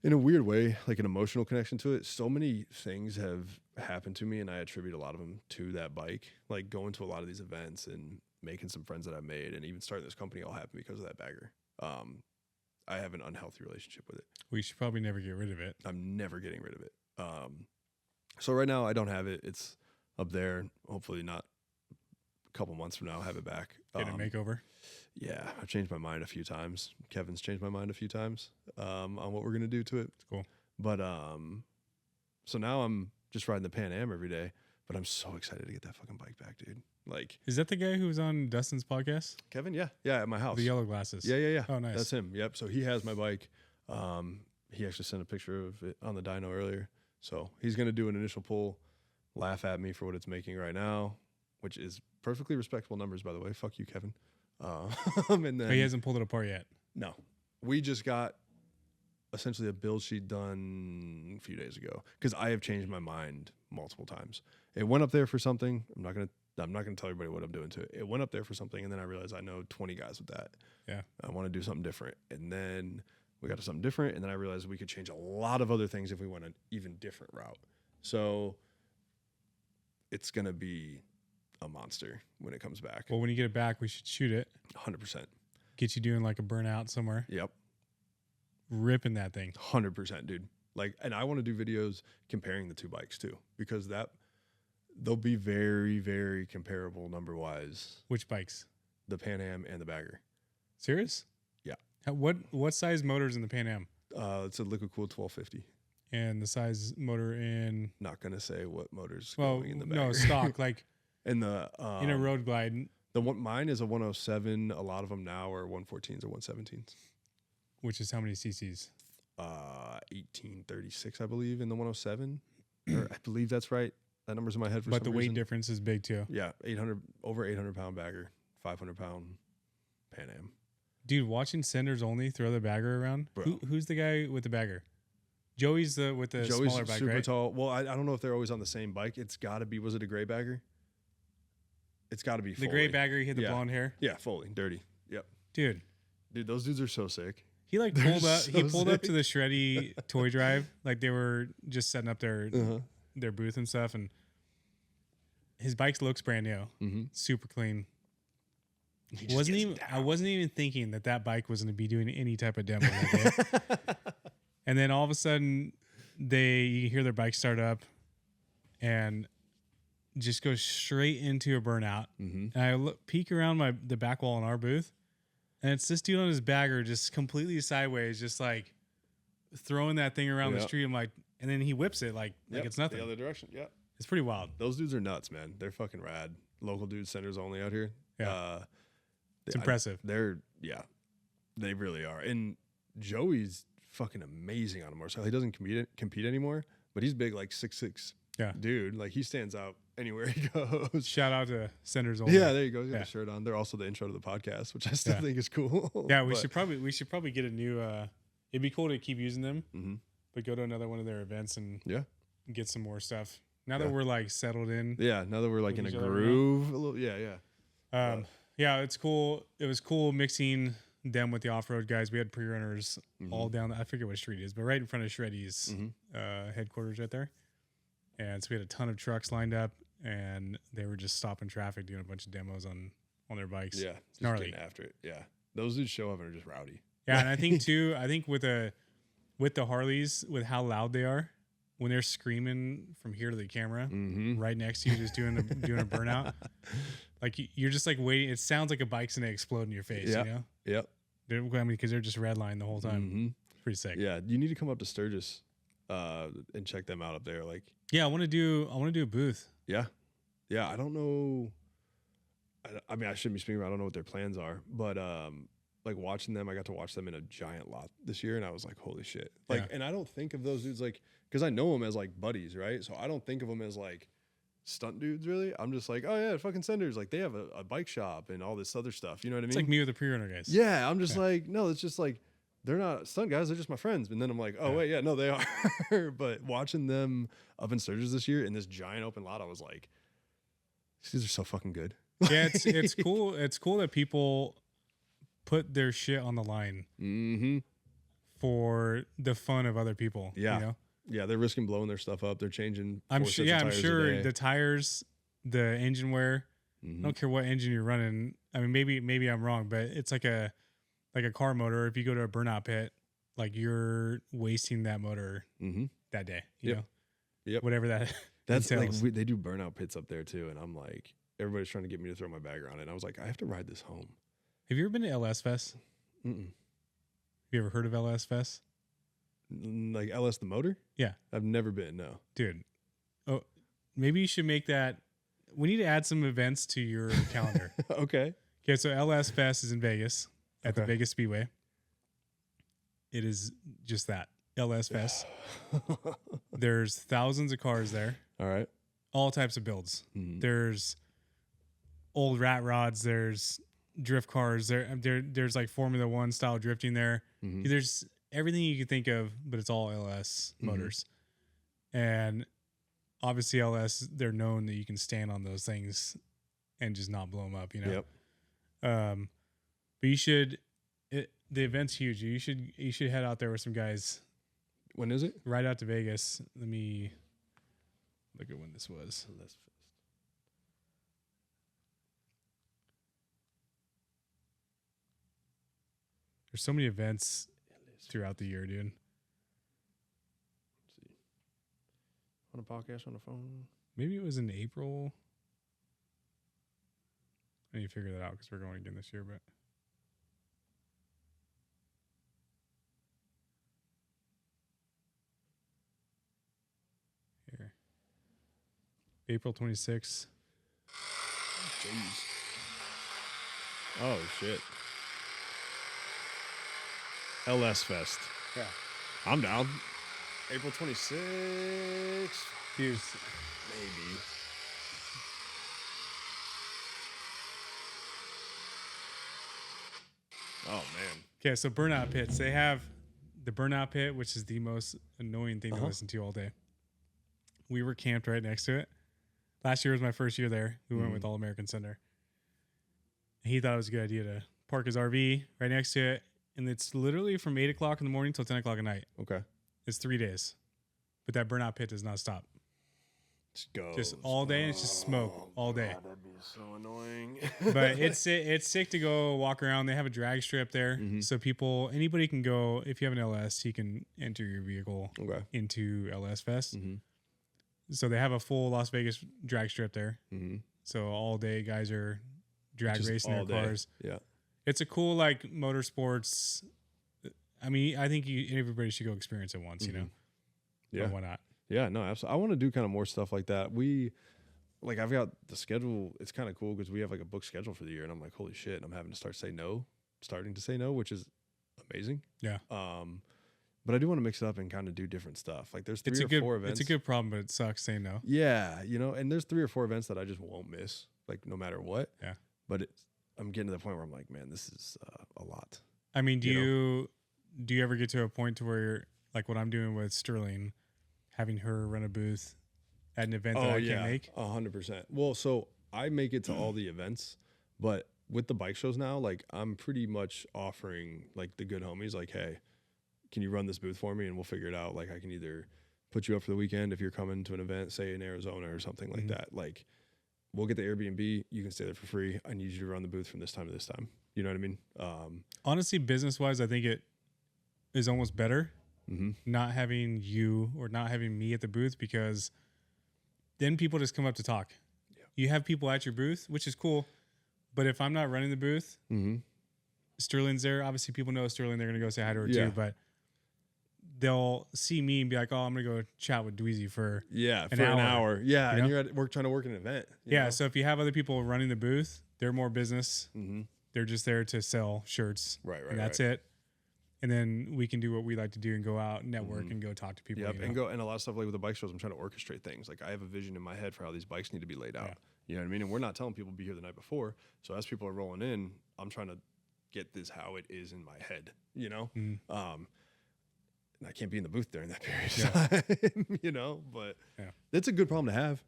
in a weird way, like an emotional connection to it. So many things have happened to me and I attribute a lot of them to that bike. Like going to a lot of these events and making some friends that I made and even starting this company all happened because of that bagger. I have an unhealthy relationship with it. We should probably never get rid of it. I'm never getting rid of it. So right now I don't have it. It's up there. Hopefully not a couple months from now I'll have it back. Get a makeover. Yeah, I've changed my mind a few times. Kevin's changed my mind a few times on what we're gonna do to it. It's cool. But so now I'm just riding the Pan Am every day. But I'm so excited to get that fucking bike back, dude. Like, is that the guy who was on Dustin's podcast? Kevin? Yeah, at my house. The yellow glasses. Yeah. Oh, nice. That's him. Yep. So he has my bike. He actually sent a picture of it on the dyno earlier. So he's gonna do an initial pull, laugh at me for what it's making right now, which is perfectly respectable numbers, by the way. Fuck you, Kevin. And then But he hasn't pulled it apart yet. No, we just got essentially a build sheet done a few days ago because I have changed my mind multiple times. It went up there for something. I'm not gonna tell everybody what I'm doing to it. It went up there for something, and then I realized I know 20 guys with that. Yeah, I want to do something different, and then we got to something different, and then I realized we could change a lot of other things if we went an even different route. So it's gonna be a monster when it comes back. Well, when you get it back, we should shoot it. 100%. Get you doing like a burnout somewhere. Yep. Ripping that thing. 100%, dude. Like, and I want to do videos comparing the two bikes too, because they'll be very, very comparable number wise. Which bikes? The Pan Am and the bagger. Serious? Yeah. What size motors in the Pan Am? It's a liquid cooled 1250. And the size motor in? Not gonna say what motors Well, going in the bagger. no, stock like in the in a road glide. The one mine is a 107. A lot of them now are 114s or 117s. Which is how many cc's? 1836, I believe, in the 107. Or I believe that's right. That number's in my head for But some the weight reason. difference is big too. Yeah, over 800 pound bagger, 500 pound Pan Am. Dude, watching Senders Only throw the bagger around. Who's the guy with the bagger? Joey's with the Joey's smaller bike, super right? tall. Well, I don't know if they're always on the same bike. It's got to be. Was it a gray bagger? It's got to be The Foley. gray bagger, he had the blonde hair. Yeah, Foley, dirty. Yep. Dude, Those dudes are so sick. he like They're pulled up. so He pulled up sick. to the Shreddy toy drive, like they were just setting up their booth and stuff. And his bike looks brand new, super clean. I wasn't even thinking that bike was going to be doing any type of demo that day. And then all of a sudden, you hear their bike start up, and just go straight into a burnout. And I peek around the back wall in our booth, and it's this dude on his bagger just completely sideways, just like throwing that thing around the street. I'm like, and then he whips it like it's nothing. The other direction. Yeah. It's pretty wild. Those dudes are nuts, man. They're fucking rad. Local dudes, Senders Only out here. Yeah. It's impressive. They really are. And Joey's fucking amazing on a motorcycle. He doesn't compete anymore, but he's big, like 6'6". Yeah. Dude, like he stands out anywhere he goes. Shout out to Senders Only. Yeah, there you go. He's got a shirt on. They're also the intro to the podcast, which I still think is cool. Yeah, we should probably get a new. It'd be cool to keep using them, but go to another one of their events and get some more stuff. Now that we're like settled in. Yeah, now that we're like in a groove. A little, Yeah, it's cool. It was cool mixing them with the off-road guys. We had pre-runners all down. I forget what street it is, but right in front of Shreddy's headquarters right there. And so we had a ton of trucks lined up, and they were just stopping traffic, doing a bunch of demos on their bikes. Yeah, it's gnarly. getting after it. Yeah, those dudes show up and are just rowdy. Yeah, and I think too. I think with the Harleys, with how loud they are, when they're screaming from here to the camera, right next to you, just doing a burnout, like you're just like waiting. It sounds like a bike's gonna explode in your face. You know? Yep. I mean, because they're just redlining the whole time. It's pretty sick. Yeah, you need to come up to Sturgis and check them out up there. Like, yeah, I want to do a booth. Yeah. I don't know. I mean, I shouldn't be speaking about, I don't know what their plans are, but like watching them, I got to watch them in a giant lot this year, and I was like, holy shit. Like, and I don't think of those dudes like, because I know them as like buddies, right? So I don't think of them as like stunt dudes, really. I'm just like, oh yeah, fucking senders. Like, they have a bike shop and all this other stuff. You know what I mean? It's like me with the pre-runner guys. Yeah, I'm just like, no, it's just like, they're not stunt guys, they're just my friends. And then I'm like, oh wait, yeah, no, they are. But watching them up in Sturgis this year in this giant open lot, I was like, these are so fucking good. Yeah, it's cool. It's cool that people put their shit on the line for the fun of other people. Yeah. You know? Yeah, they're risking blowing their stuff up. They're changing. I'm sure the tires, the engine wear. I don't care what engine you're running. I mean, maybe I'm wrong, but it's like a car motor. If you go to a burnout pit, like you're wasting that motor that day. You know, whatever that. That's entails. like they do burnout pits up there too, and I'm like, everybody's trying to get me to throw my bag around it. And I was like, I have to ride this home. Have you ever been to LS Fest? Have you ever heard of LS Fest? Like LS the motor? Yeah. I've never been, no. Dude. Oh, maybe you should make that. We need to add some events to your calendar. Okay. Okay, so LS Fest is in Vegas at the Vegas Speedway. It is just that. LS Fest. There's thousands of cars there. All right. All types of builds. There's old rat rods. There's drift cars. There's like Formula One style drifting there. There's everything you could think of, but it's all LS motors. And obviously LS, they're known that you can stand on those things and just not blow them up, you know? Yep. But you should, the event's huge. You should head out there with some guys. When is it? Right out to Vegas. Let me look at when this was. There's so many events throughout the year, dude. Let's see. On a podcast, on a phone. Maybe it was in April. I need to figure that out because we're going again this year, but here. April 26th. Jeez. Oh shit. LS Fest. Yeah. I'm down. April 26th. Dude. Maybe. Oh, man. Okay, so burnout pits. They have the burnout pit, which is the most annoying thing to listen to all day. We were camped right next to it. Last year was my first year there. We went with All American Center. He thought it was a good idea to park his RV right next to it. And it's literally from 8 o'clock in the morning till 10 o'clock at night. Okay. It's 3 days. But that burnout pit does not stop. Just all day, and it's just smoke all day. God, that'd be so annoying. But it's sick to go walk around. They have a drag strip there. So anybody can go. If you have an LS, you can enter your vehicle into LS Fest. So they have a full Las Vegas drag strip there. So all day guys are drag racing their cars. Yeah. It's a cool like motorsports. I mean, I think everybody should go experience it once, you know? Yeah. Or why not? Yeah, no, absolutely. I want to do kind of more stuff like that. I've got the schedule. It's kind of cool because we have like a book schedule for the year, and I'm like, holy shit! And I'm having to starting to say no, which is amazing. Yeah. But I do want to mix it up and kind of do different stuff. Like there's 3 or 4 events. It's a good problem, but it sucks saying no. Yeah, and there's 3 or 4 events that I just won't miss, like no matter what. Yeah. But I'm getting to the point where I'm like, man, this is a lot. I mean, do you ever get to a point to where you're like what I'm doing with Sterling? Having her run a booth at an event that I can't make? 100%. Well, so I make it to all the events, but with the bike shows now, like I'm pretty much offering like the good homies, like, hey, can you run this booth for me? And we'll figure it out. Like I can either put you up for the weekend if you're coming to an event, say in Arizona or something like that. Like we'll get the Airbnb. You can stay there for free. I need you to run the booth from this time to this time. You know what I mean? Honestly, business-wise, I think it is almost better. Not having you or not having me at the booth, because then people just come up to talk. Yeah. You have people at your booth, which is cool. But if I'm not running the booth, Sterling's there. Obviously, people know Sterling. They're going to go say hi to her too. But they'll see me and be like, oh, I'm going to go chat with Dweezy for an hour. Yeah, and you're at work trying to work an event. Yeah, so if you have other people running the booth, They're more business. Mm-hmm. They're just there to sell shirts. Right. And that's it. And then we can do what we like to do and go out, network, and go talk to people. Yep, you know? and go and a lot of stuff like with the bike shows. I'm trying to orchestrate things. Like I have a vision in my head for how these bikes need to be laid out. Yeah. You know what I mean? And we're not telling people to be here the night before. So as people are rolling in, I'm trying to get this how it is in my head. You know, and I can't be in the booth during that period of time. You know, but it's a good problem to have.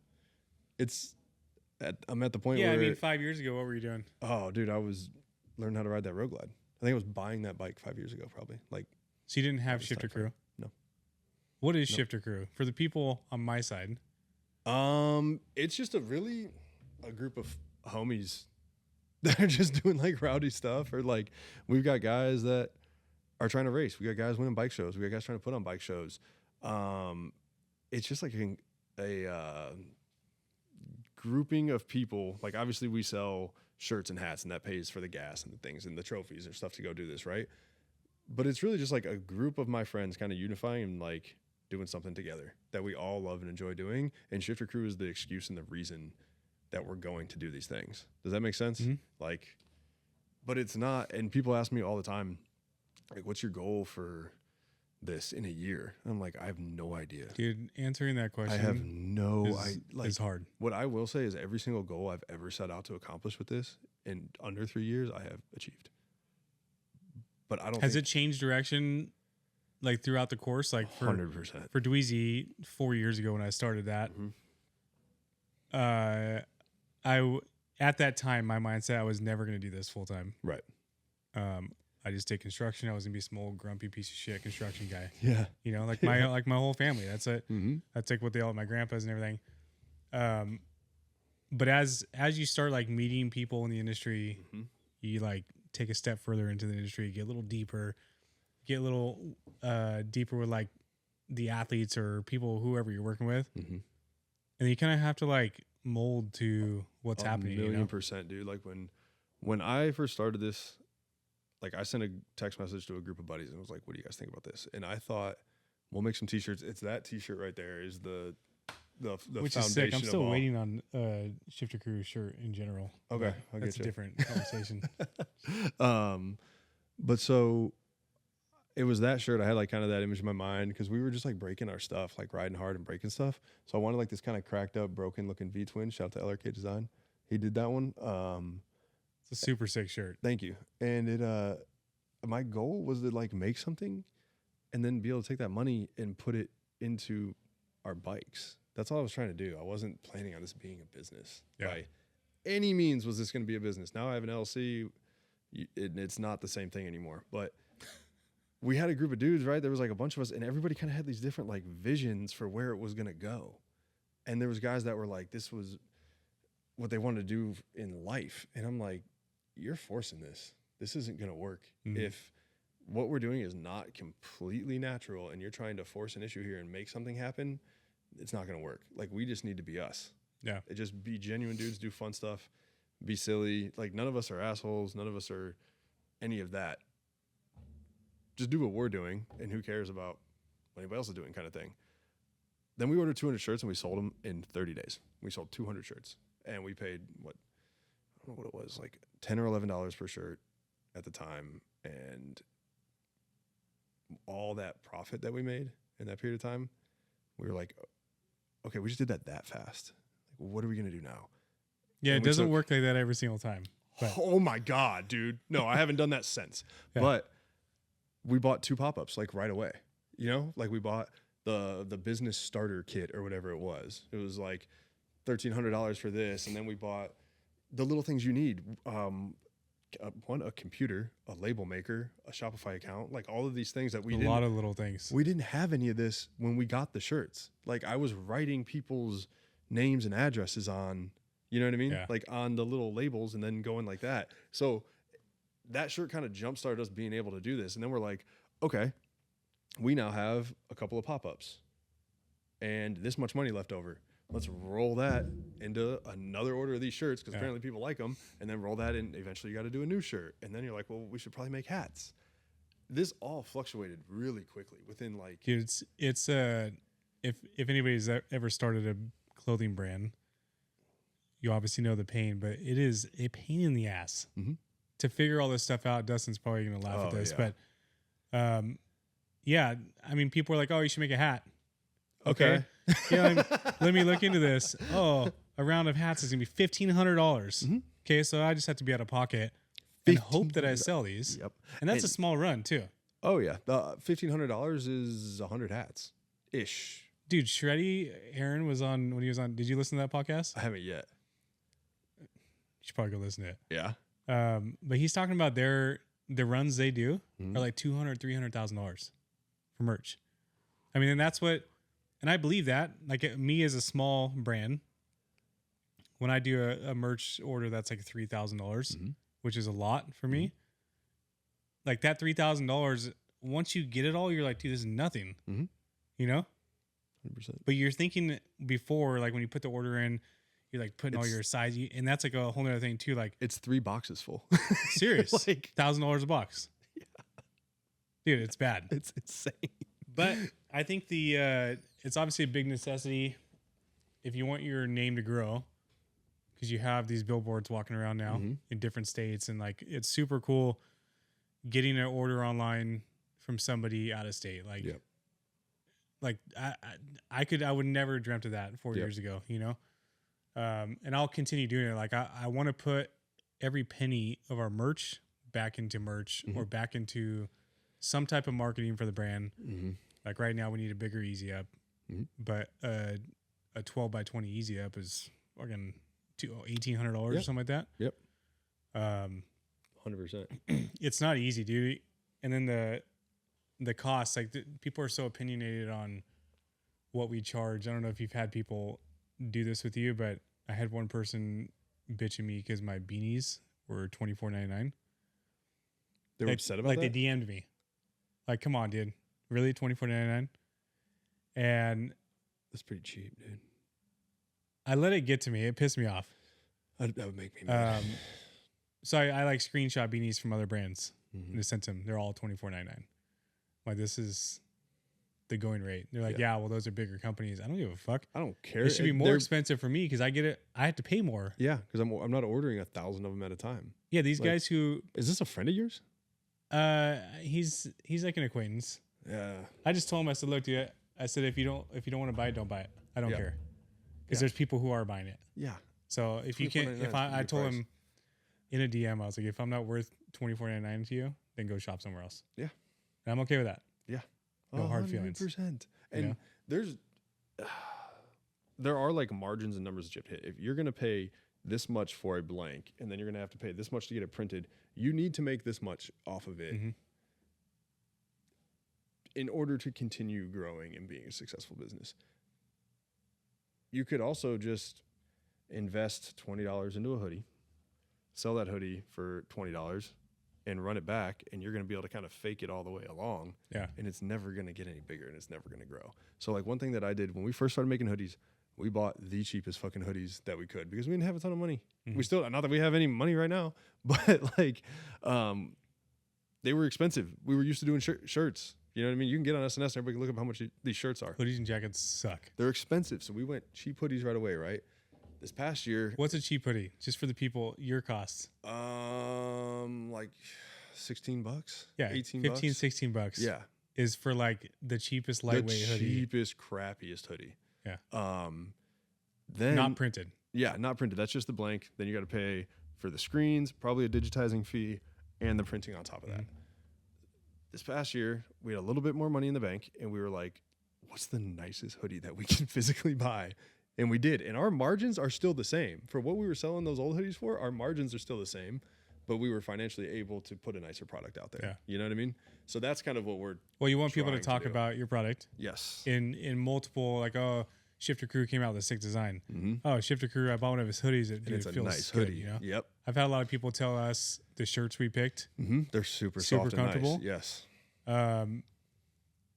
I'm at the point where I mean, 5 years ago, what were you doing? Oh, dude, I was learning how to ride that Road Glide. I think I was buying that bike 5 years ago, probably. Like, so you didn't have Shifter Crew? No. What is Shifter Crew for the people on my side? It's just a group of homies that are just doing like rowdy stuff, or like we've got guys that are trying to race. We got guys winning bike shows. We got guys trying to put on bike shows. It's just like a grouping of people. Like obviously we sell shirts and hats, and that pays for the gas and the things and the trophies and stuff to go do this, right? But it's really just like a group of my friends kind of unifying and like doing something together that we all love and enjoy doing. And Shifter Crew is the excuse and the reason that we're going to do these things. Does that make sense? Mm-hmm. Like, but it's not. And people ask me all the time, like, what's your goal for this in a year? I'm like, I have no idea. Dude, answering that question I have no is hard. What I will say is every single goal I've ever set out to accomplish with this in under 3 years, I have achieved. But I don't Has it changed direction like throughout the course? Like for 100%. For Dweezy 4 years ago when I started that, at that time, my mindset, I was never going to do this full time. Right. I just did construction. I was gonna be some old grumpy piece of shit construction guy. Yeah. You know, like my like my whole family. That's it. Mm-hmm. That's like what they all my grandpas and everything. But as you start like meeting people in the industry, you like take a step further into the industry, get a little deeper with like the athletes or people, whoever you're working with, and you kind of have to like mold to what's happening. 1,000,000%, dude. Like when I first started this. Like I sent a text message to a group of buddies and was like, what do you guys think about this? And I thought, we'll make some t-shirts. It's that t-shirt right there is the which foundation is sick. I'm still of all. waiting on Shifter Crew shirt in general. Okay. That's a different conversation. But so it was that shirt. I had like kind of that image in my mind because we were just like breaking our stuff, like riding hard and breaking stuff. So I wanted like this kind of cracked up, broken looking V-twin. Shout out to LRK Design. He did that one. It's a super sick shirt. Thank you. And it, my goal was to like make something and then be able to take that money and put it into our bikes. That's all I was trying to do. I wasn't planning on this being a business by any means. Was this going to be a business? Now I have an LLC. It's not the same thing anymore, but we had a group of dudes, right? There was like a bunch of us and everybody kind of had these different like visions for where it was going to go. And there was guys that were like, this was what they wanted to do in life. And I'm like, you're forcing this. This isn't going to work. If what we're doing is not completely natural and you're trying to force an issue here and make something happen, it's not going to work. Like we just need to be us. Yeah. It just be genuine dudes, do fun stuff, be silly. Like none of us are assholes. None of us are any of that. Just do what we're doing and who cares about what anybody else is doing kind of thing. Then we ordered 200 shirts and we sold them in 30 days. We sold 200 shirts and we paid I don't know what it was, like $10 or $11 per shirt at the time. And all that profit that we made in that period of time, we were like, okay, we just did that fast. Like, what are we going to do now? Yeah, and it doesn't work like that every single time. But. Oh my God, dude. No, I haven't done that since. Yeah. But we bought 2 pop-ups like right away. You know, like we bought the business starter kit or whatever it was. It was like $1,300 for this. And then we bought the little things you need. A computer, a label maker, a Shopify account, like all of these things that a lot of little things. We didn't have any of this when we got the shirts. Like I was writing people's names and addresses on, you know what I mean? Yeah. Like on the little labels and then going like that. So that shirt kind of jump-started us being able to do this. And then we're like, okay, we now have a couple of pop-ups and this much money left over. Let's roll that into another order of these shirts because apparently people like them, and then roll that in. Eventually, you got to do a new shirt, and then you're like, well, we should probably make hats. This all fluctuated really quickly within like. Dude, if anybody's ever started a clothing brand, you obviously know the pain, but it is a pain in the ass to figure all this stuff out. Dustin's probably going to laugh at this, but yeah, I mean, people are like, oh, you should make a hat. Okay. Yeah, let me look into this. Oh, a round of hats is going to be $1,500. Okay, so I just have to be out of pocket and hope that I sell these. Yep. And that's a small run, too. Oh, yeah. $1,500 is 100 hats ish. Dude, Shreddy Aaron was on when he was on. Did you listen to that podcast? I haven't yet. You should probably go listen to it. Yeah. But he's talking about the runs they do are like $200,000, $300,000 for merch. I mean, and that's what, and I believe that. Like me as a small brand, when I do a merch order that's like $3,000, which is a lot for me. Like that $3,000, once you get it all, you're like, dude, this is nothing. You know? 100%. But you're thinking before, like when you put the order in, you're like putting all your size, and that's like a whole other thing too. Like it's 3 boxes full. Serious, like $1,000 a box. Yeah. Dude, it's bad. It's insane. But I think it's obviously a big necessity if you want your name to grow, because you have these billboards walking around now in different states, and like it's super cool getting an order online from somebody out of state. Like, like I would never dreamt of that 4 years ago, you know? And I'll continue doing it. Like I want to put every penny of our merch back into merch or back into some type of marketing for the brand. Like right now we need a bigger Easy Up, but a 12 by 20 Easy Up is fucking $1,800 or something like that. Yep. 100%. It's not easy, dude. And then the cost, like people are so opinionated on what we charge. I don't know if you've had people do this with you, but I had one person bitching me because my beanies were $24.99. They were upset about that? Like they DM'd me. Like, come on, dude. Really? $24.99? And that's pretty cheap, dude. I let it get to me. It pissed me off. That would make me mad. So I like screenshot beanies from other brands and just sent them. They're all $24.99. Like, this is the going rate. They're like, yeah, well, those are bigger companies. I don't give a fuck. I don't care. It should be more expensive for me because I get it. I have to pay more. Yeah, because I'm not ordering 1,000 of them at a time. Yeah, these guys who is this a friend of yours? He's like an acquaintance. Yeah. I just told him, I said, look, dude, I said if you don't want to buy it, don't buy it. I don't care, because there's people who are buying it. Yeah. So if you can't, if I told him in a DM, I was like, if I'm not worth $24.99 to you, then go shop somewhere else. Yeah. And I'm okay with that. Yeah. No hard feelings. 100%. And there are like margins and numbers that you have to hit. If you're going to pay this much for a blank, and then you're going to have to pay this much to get it printed, you need to make this much off of it in order to continue growing and being a successful business. You could also just invest $20 into a hoodie, sell that hoodie for $20, and run it back, and you're going to be able to kind of fake it all the way along. Yeah. And it's never going to get any bigger, and it's never going to grow. So like one thing that I did when we first started making hoodies, we bought the cheapest fucking hoodies that we could because we didn't have a ton of money. We still, not that we have any money right now, but like they were expensive. We were used to doing shirts. You know what I mean? You can get on SNS and everybody can look up how much these shirts are. Hoodies and jackets suck. They're expensive. So we went cheap hoodies right away, right? This past year. What's a cheap hoodie? Just for the people, your costs. Like $16. Yeah. 18 15, $16. Yeah. Is for like the cheapest lightweight hoodie. The cheapest, crappiest hoodie. Yeah. Then not printed. Yeah, not printed. That's just the blank. Then you got to pay for the screens, probably a digitizing fee, and the printing on top of that. This past year, we had a little bit more money in the bank, and we were like, what's the nicest hoodie that we can physically buy? And we did. And our margins are still the same. For what we were selling those old hoodies for, our margins are still the same, but we were financially able to put a nicer product out there. Yeah. You know what I mean? So that's kind of what we're Well, you want people to talk about your product. Yes. In multiple, like, oh, Shifter Crew came out with a sick design. Oh, Shifter Crew, I bought one of his hoodies. It feels a nice good, hoodie. You know? Yep. I've had a lot of people tell us the shirts we picked. They're super soft comfortable. And nice. Yes.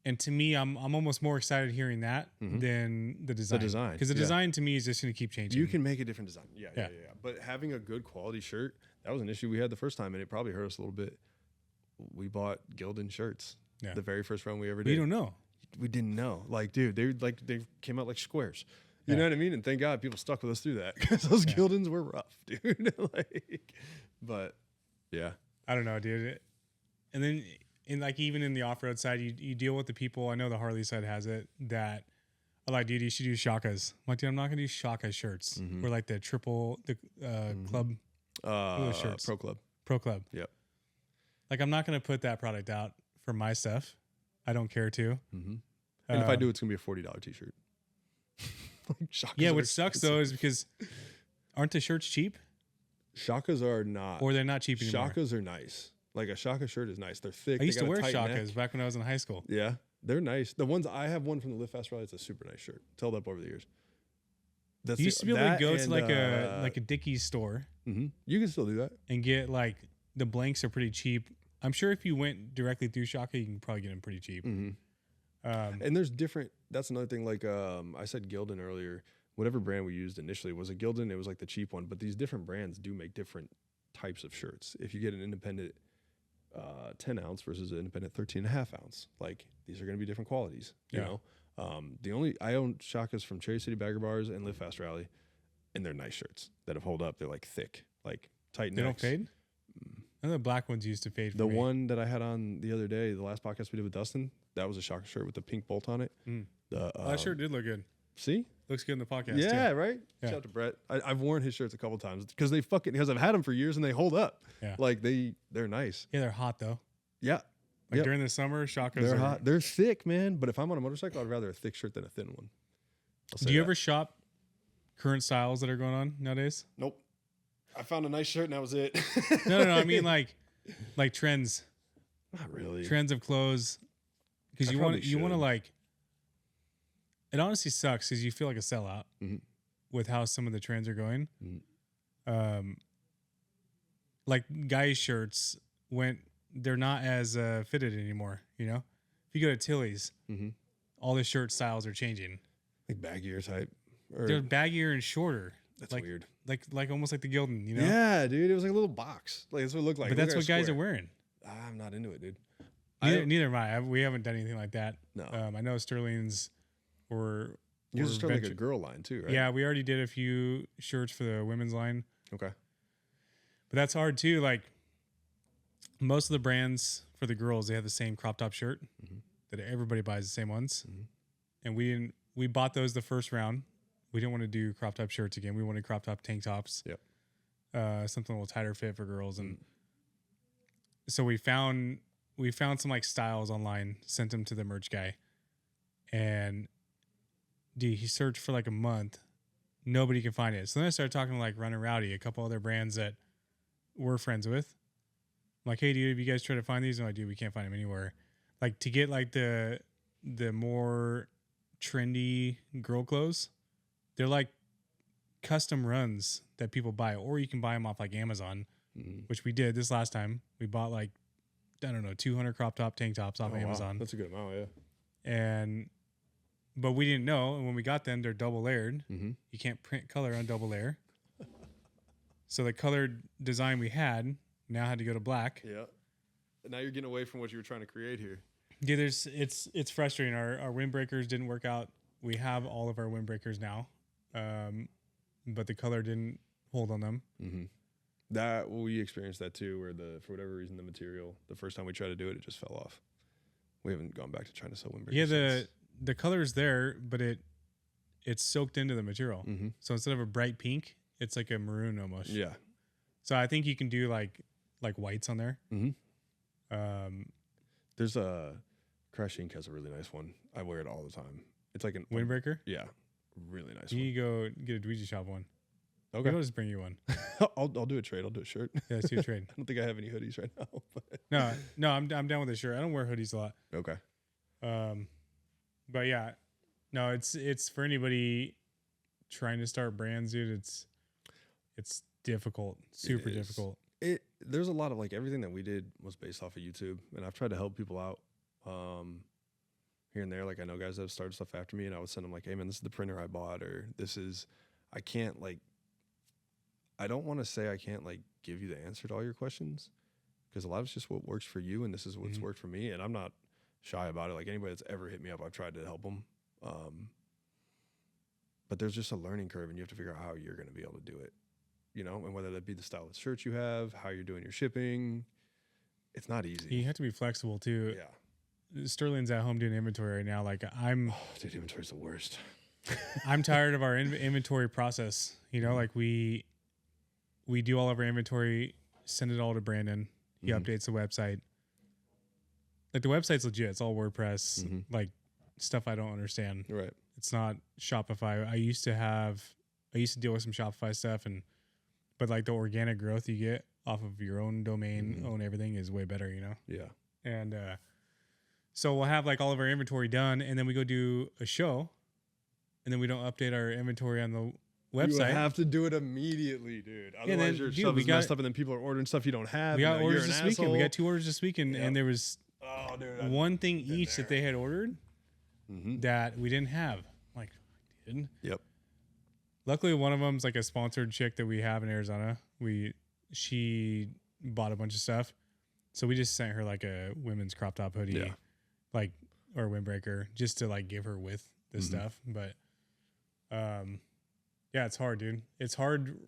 And to me, I'm almost more excited hearing that than the design. The design. Because the design to me is just going to keep changing. You can make a different design. Yeah. But having a good quality shirt, that was an issue we had the first time, and it probably hurt us a little bit. We bought Gildan shirts. Yeah. The very first run we ever did. We don't know. We didn't know. Like, dude, they came out like squares. You know what I mean? And thank God people stuck with us through that because those Gildans were rough, dude. But yeah, I don't know, dude. And then even in the off-road side, you deal with the people. I know the Harley side has it that are like, dude, you should do Shakas. I'm like, dude, I'm not gonna do Shaka shirts or like the club shirts. Pro Club. Yep. Like, I'm not gonna put that product out for my stuff. I don't care to. And if I do, it's gonna be a $40 t-shirt. Which sucks though is because aren't the shirts cheap? Shakas are not, or they're not cheap anymore. Shakas are nice. Like a Shaka shirt is nice. They're thick. I used to wear Shakas back when I was in high school. Yeah, they're nice. The ones I have one from the Live Fast Rally. It's a super nice shirt. It's held up over the years. You used to be able to go to like a Dickies store. You can still do that and get like the blanks are pretty cheap. I'm sure if you went directly through Shaka, you can probably get them pretty cheap. And there's different. That's another thing. Like I said, Gildan earlier. Whatever brand we used initially was a Gildan. It was like the cheap one. But these different brands do make different types of shirts. If you get an independent 10 ounce versus an independent 13.5 ounce, like these are going to be different qualities. You know, I own Shakas from Cherry City Bagger Bars and Live Fast Rally, and they're nice shirts that have hold up. They're like thick, like tight necks. They don't fade. And the black ones used to fade. The one that I had on the other day, the last podcast we did with Dustin, that was a Shaka shirt with the pink bolt on it. That shirt did look good. See, looks good in the podcast. Yeah, too. Right. Yeah. Shout out to Brett. I've worn his shirts a couple times because I've had them for years and they hold up. Yeah, like they're nice. Yeah, they're hot though. Yeah, like during the summer, Shakas they're hot. They're thick, man. But if I'm on a motorcycle, I'd rather a thick shirt than a thin one. Do you ever shop current styles that are going on nowadays? Nope. I found a nice shirt and that was it. No. I mean like trends. Not really. Trends of clothes. Because you want to like. It honestly sucks because you feel like a sellout with how some of the trends are going. Like guys' shirts they're not as fitted anymore. You know, if you go to Tilly's, all the shirt styles are changing. Like baggier type. They're baggier and shorter. That's like, weird. Like almost like the Gildan, you know? Yeah, dude. It was like a little box. Like that's what it looked like. But that's what guys are wearing. I'm not into it, dude. Neither am I. We haven't done anything like that. No. I know Sterling's yours is starting like a girl line too, right? Yeah, we already did a few shirts for the women's line. Okay. But that's hard too. Like most of the brands for the girls, they have the same crop top shirt that everybody buys the same ones. And we bought those the first round. We didn't want to do crop top shirts again. We wanted crop top tank tops. Yep. Something a little tighter fit for girls. And so we found some like styles online, sent them to the merch guy. And dude, he searched for like a month. Nobody can find it. So then I started talking to like Run and Rowdy, a couple other brands that we're friends with. I'm like, hey, dude, have you guys tried to find these? I'm like, dude, we can't find them anywhere. Like to get like the more trendy girl clothes, they're like custom runs that people buy, or you can buy them off like Amazon, which we did this last time. We bought like, I don't know, 200 crop top tank tops off Amazon. Wow. That's a good amount, yeah. But we didn't know, and when we got them, they're double layered. You can't print color on double layer. So the colored design we had now had to go to black. Yeah. And now you're getting away from what you were trying to create here. Yeah, it's frustrating. Our windbreakers didn't work out. We have all of our windbreakers now, but the color didn't hold on them. We experienced that too, where for whatever reason the material, the first time we tried to do it, it just fell off. We haven't gone back to trying to sell windbreakers. Yeah, the color's there, but it's soaked into the material. So instead of a bright pink, it's like a maroon almost. Yeah. So I think you can do like whites on there. There's a Crash Inc. has a really nice one. I wear it all the time. It's like an windbreaker. Yeah, really nice. You go get a Dweezy shop one. Okay, I'll just bring you one. I'll do a trade. I'll do a shirt. Yeah, let's do a trade. I don't think I have any hoodies right now. But No, I'm down with the shirt. I don't wear hoodies a lot. Okay. But yeah, no, it's for anybody trying to start brands, dude. It's difficult, super difficult. There's a lot of like everything that we did was based off of YouTube, and I've tried to help people out here and there. Like I know guys that have started stuff after me, and I would send them like, hey man, this is the printer I bought, or I can't like, I don't want to say I can't like give you the answer to all your questions, because a lot of it's just what works for you, and this is what's worked for me, and I'm not shy about it. Like anybody that's ever hit me up, I've tried to help them. but there's just a learning curve, and you have to figure out how you're going to be able to do it, you know, and whether that be the style of shirts you have, how you're doing your shipping. It's not easy. You have to be flexible too. Yeah. Sterling's at home doing inventory right now. Like Dude, inventory's the worst. I'm tired of our inventory process. You know, like we do all of our inventory, send it all to Brandon. He updates the website. Like the website's legit. It's all WordPress, like stuff I don't understand. Right. It's not Shopify. I used to deal with some Shopify stuff, but like the organic growth you get off of your own domain, own everything is way better, you know? Yeah. And so we'll have like all of our inventory done, and then we go do a show, and then we don't update our inventory on the website. You have to do it immediately, dude. Otherwise, your stuff is messed up, and then people are ordering stuff you don't have. We got orders this weekend. We got 2 orders this weekend, and there was one thing each that they had ordered that we didn't have. I'm like, didn't. Yep. Luckily, one of them's like a sponsored chick that we have in Arizona. She bought a bunch of stuff, so we just sent her like a women's crop top hoodie, like, or a windbreaker, just to like give her with the stuff. But yeah, it's hard, dude. It's hard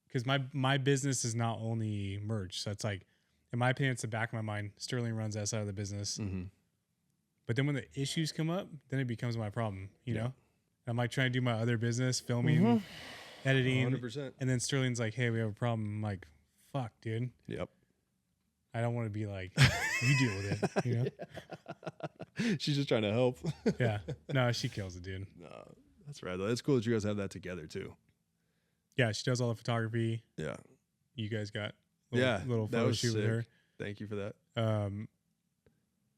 because my business is not only merch. So it's like, in my opinion, it's the back of my mind. Sterling runs that side of the business. But then when the issues come up, then it becomes my problem, you know? I'm like trying to do my other business, filming, editing. 100%. And then Sterling's like, hey, we have a problem. I'm like, fuck, dude. Yep. I don't want to be like, you deal with it, you know? She's just trying to help. Yeah. No, she kills it, dude. No, that's right, though. It's cool that you guys have that together, too. Yeah, she does all the photography. Yeah. You guys got that little photo was shoot sick. with her. Thank you for that.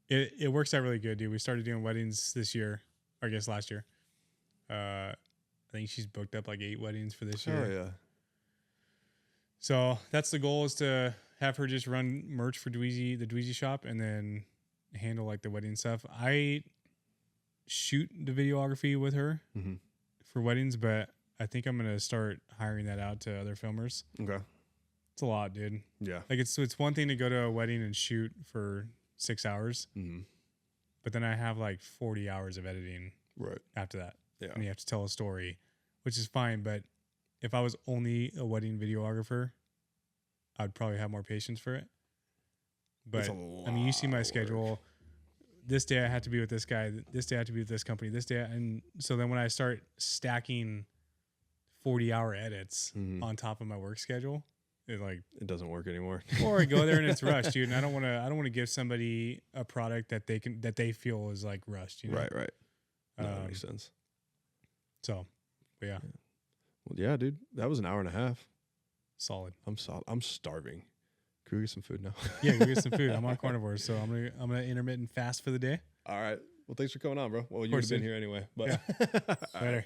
It works out really good, dude. We started doing weddings this year, or I guess last year. I think she's booked up like 8 weddings for this year. Oh, yeah. So that's the goal, is to have her just run merch for the Dweezy shop, and then handle like the wedding stuff. I shoot the videography with her for weddings, but I think I'm gonna start hiring that out to other filmers. Okay. It's a lot, dude. Yeah. Like it's one thing to go to a wedding and shoot for 6 hours, but then I have like 40 hours of editing after that. Yeah. And you have to tell a story, which is fine. But if I was only a wedding videographer, I'd probably have more patience for it. But I mean, you see my schedule. This day I have to be with this guy. This day I have to be with this company. This day. And so then when I start stacking 40-hour edits on top of my work schedule, it doesn't work anymore. Or I go there and it's rushed, dude. And I don't want to give somebody a product that they feel is like rushed. You know? Right. No, that makes sense. So, but yeah. Well, yeah, dude. That was an hour and a half. Solid. I'm starving. Can we get some food now? Yeah, go get some food. I'm on carnivore, so I'm gonna intermittent fast for the day. All right. Well, thanks for coming on, bro. Well, you would have been here anyway. But yeah. Later.